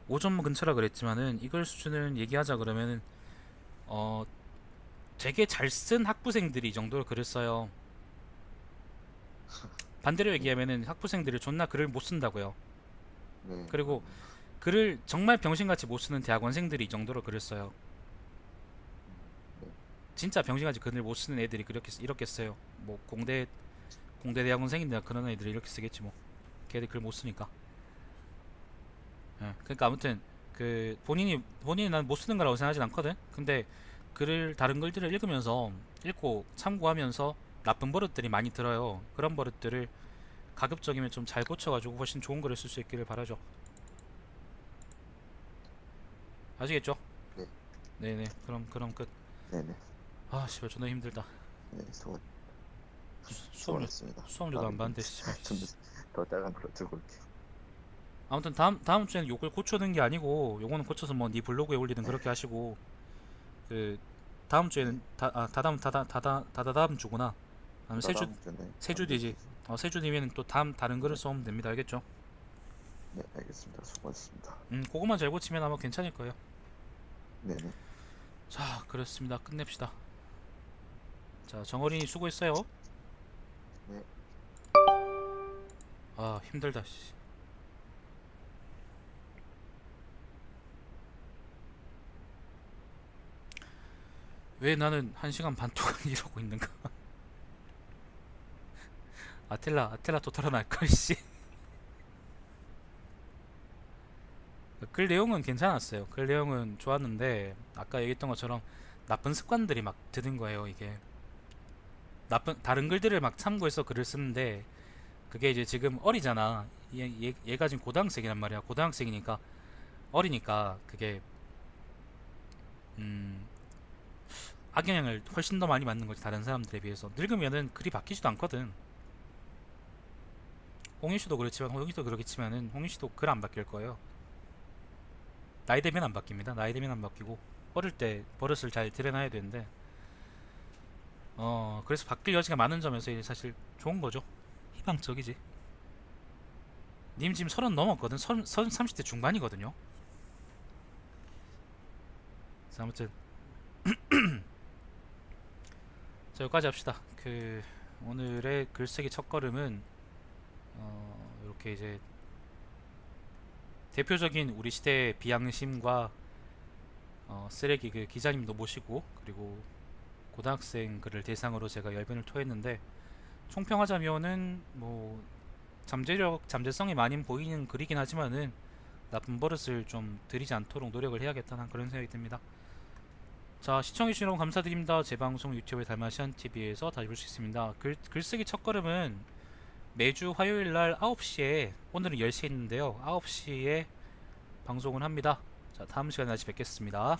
5점 근처라 그랬지만은 이 글 수준은 얘기하자 그러면은 어 되게 잘 쓴 학부생들이 이 정도로 글을 써요. 반대로 얘기하면은 학부생들이 존나 글을 못 쓴다고요. 네. 그리고 글을 정말 병신같이 못 쓰는 대학원생들이 이 정도로 글을 써요. 네. 진짜 병신같이 글을 못 쓰는 애들이 이렇게 써요. 뭐 공대 대학원생인데 그런 애들이 이렇게 쓰겠지 뭐. 걔들 글 못 쓰니까. 예, 그러니까 아무튼 그 본인이 난 못 쓰는 거라고 생각하진 않거든. 근데 글을 다른 글들을 읽으면서 읽고 참고하면서 나쁜 버릇들이 많이 들어요. 그런 버릇들을 가급적이면 좀 잘 고쳐가지고 훨씬 좋은 글을 쓸 수 있기를 바라죠. 아시겠죠? 네, 네네. 그럼 끝. 네네. 아 씨발 존나 힘들다. 네, 수업료 수고하셨습니다. 수업료도 안 받는데 씨발. 좀더 작은 걸로 들고 올게요. 아무튼 다음 주에는 욕을 고쳐는 게 아니고 요거는 고쳐서 뭐 네 블로그에 올리든 그렇게 하시고 그 다음 네, 주에는 다다음 주구나. 아니면 다다음 주네. 세 주 다음 뒤지. 주지. 세 주 뒤면은 또 다른 글을 네, 써오면 됩니다. 알겠죠? 네, 알겠습니다. 수고하셨습니다. 그거만 잘 고치면 아마 괜찮을 거예요. 네네. 자, 그렇습니다. 끝냅시다. 자, 정어린이 수고했어요. 네, 아, 힘들다. 씨. 왜 나는 1시간 반 동안 이러고 있는가? 아텔라 또 털어날걸, 씨. 글 내용은 괜찮았어요. 글 내용은 좋았는데, 아까 얘기했던 것처럼 나쁜 습관들이 막 드는 거예요, 이게. 다른 글들을 막 참고해서 글을 쓰는데, 그게 이제 지금 어리잖아. 얘가 지금 고등학생이란 말이야. 고등학생이니까, 어리니까, 그게, 음, 악영향을 훨씬 더 많이 받는 거지, 다른 사람들에 비해서. 늙으면은 글이 바뀌지도 않거든. 홍윤 씨도 그렇지만, 홍윤 씨도 그렇겠지만은, 홍윤 씨도 글 안 바뀔 거예요. 나이 되면 안 바뀝니다. 나이 되면 안 바뀌고, 어릴 때 버릇을 잘 들여놔야 되는데, 그래서 바뀔 여지가 많은 점에서 이제 사실 좋은 거죠. 희망적이지. 님 지금 30 넘었거든. 30대 중반이거든요. 자, 아무튼, 자, 여기까지 합시다. 오늘의 글쓰기 첫걸음은, 이렇게 이제 대표적인 우리 시대의 비양심과 쓰레기 그 기자님도 모시고 그리고 고등학생 글을 대상으로 제가 열변을 토했는데 총평하자면은 뭐 잠재성이 많이 보이는 글이긴 하지만은 나쁜 버릇을 좀 들이지 않도록 노력을 해야겠다는 그런 생각이 듭니다. 자, 시청해주신 여러분 감사드립니다. 제 방송 유튜브의 달마시안 TV에서 다시 볼 수 있습니다. 글쓰기 첫걸음은 매주 화요일날 9시에, 오늘은 10시에 있는데요, 9시에 방송을 합니다. 자, 다음 시간에 다시 뵙겠습니다.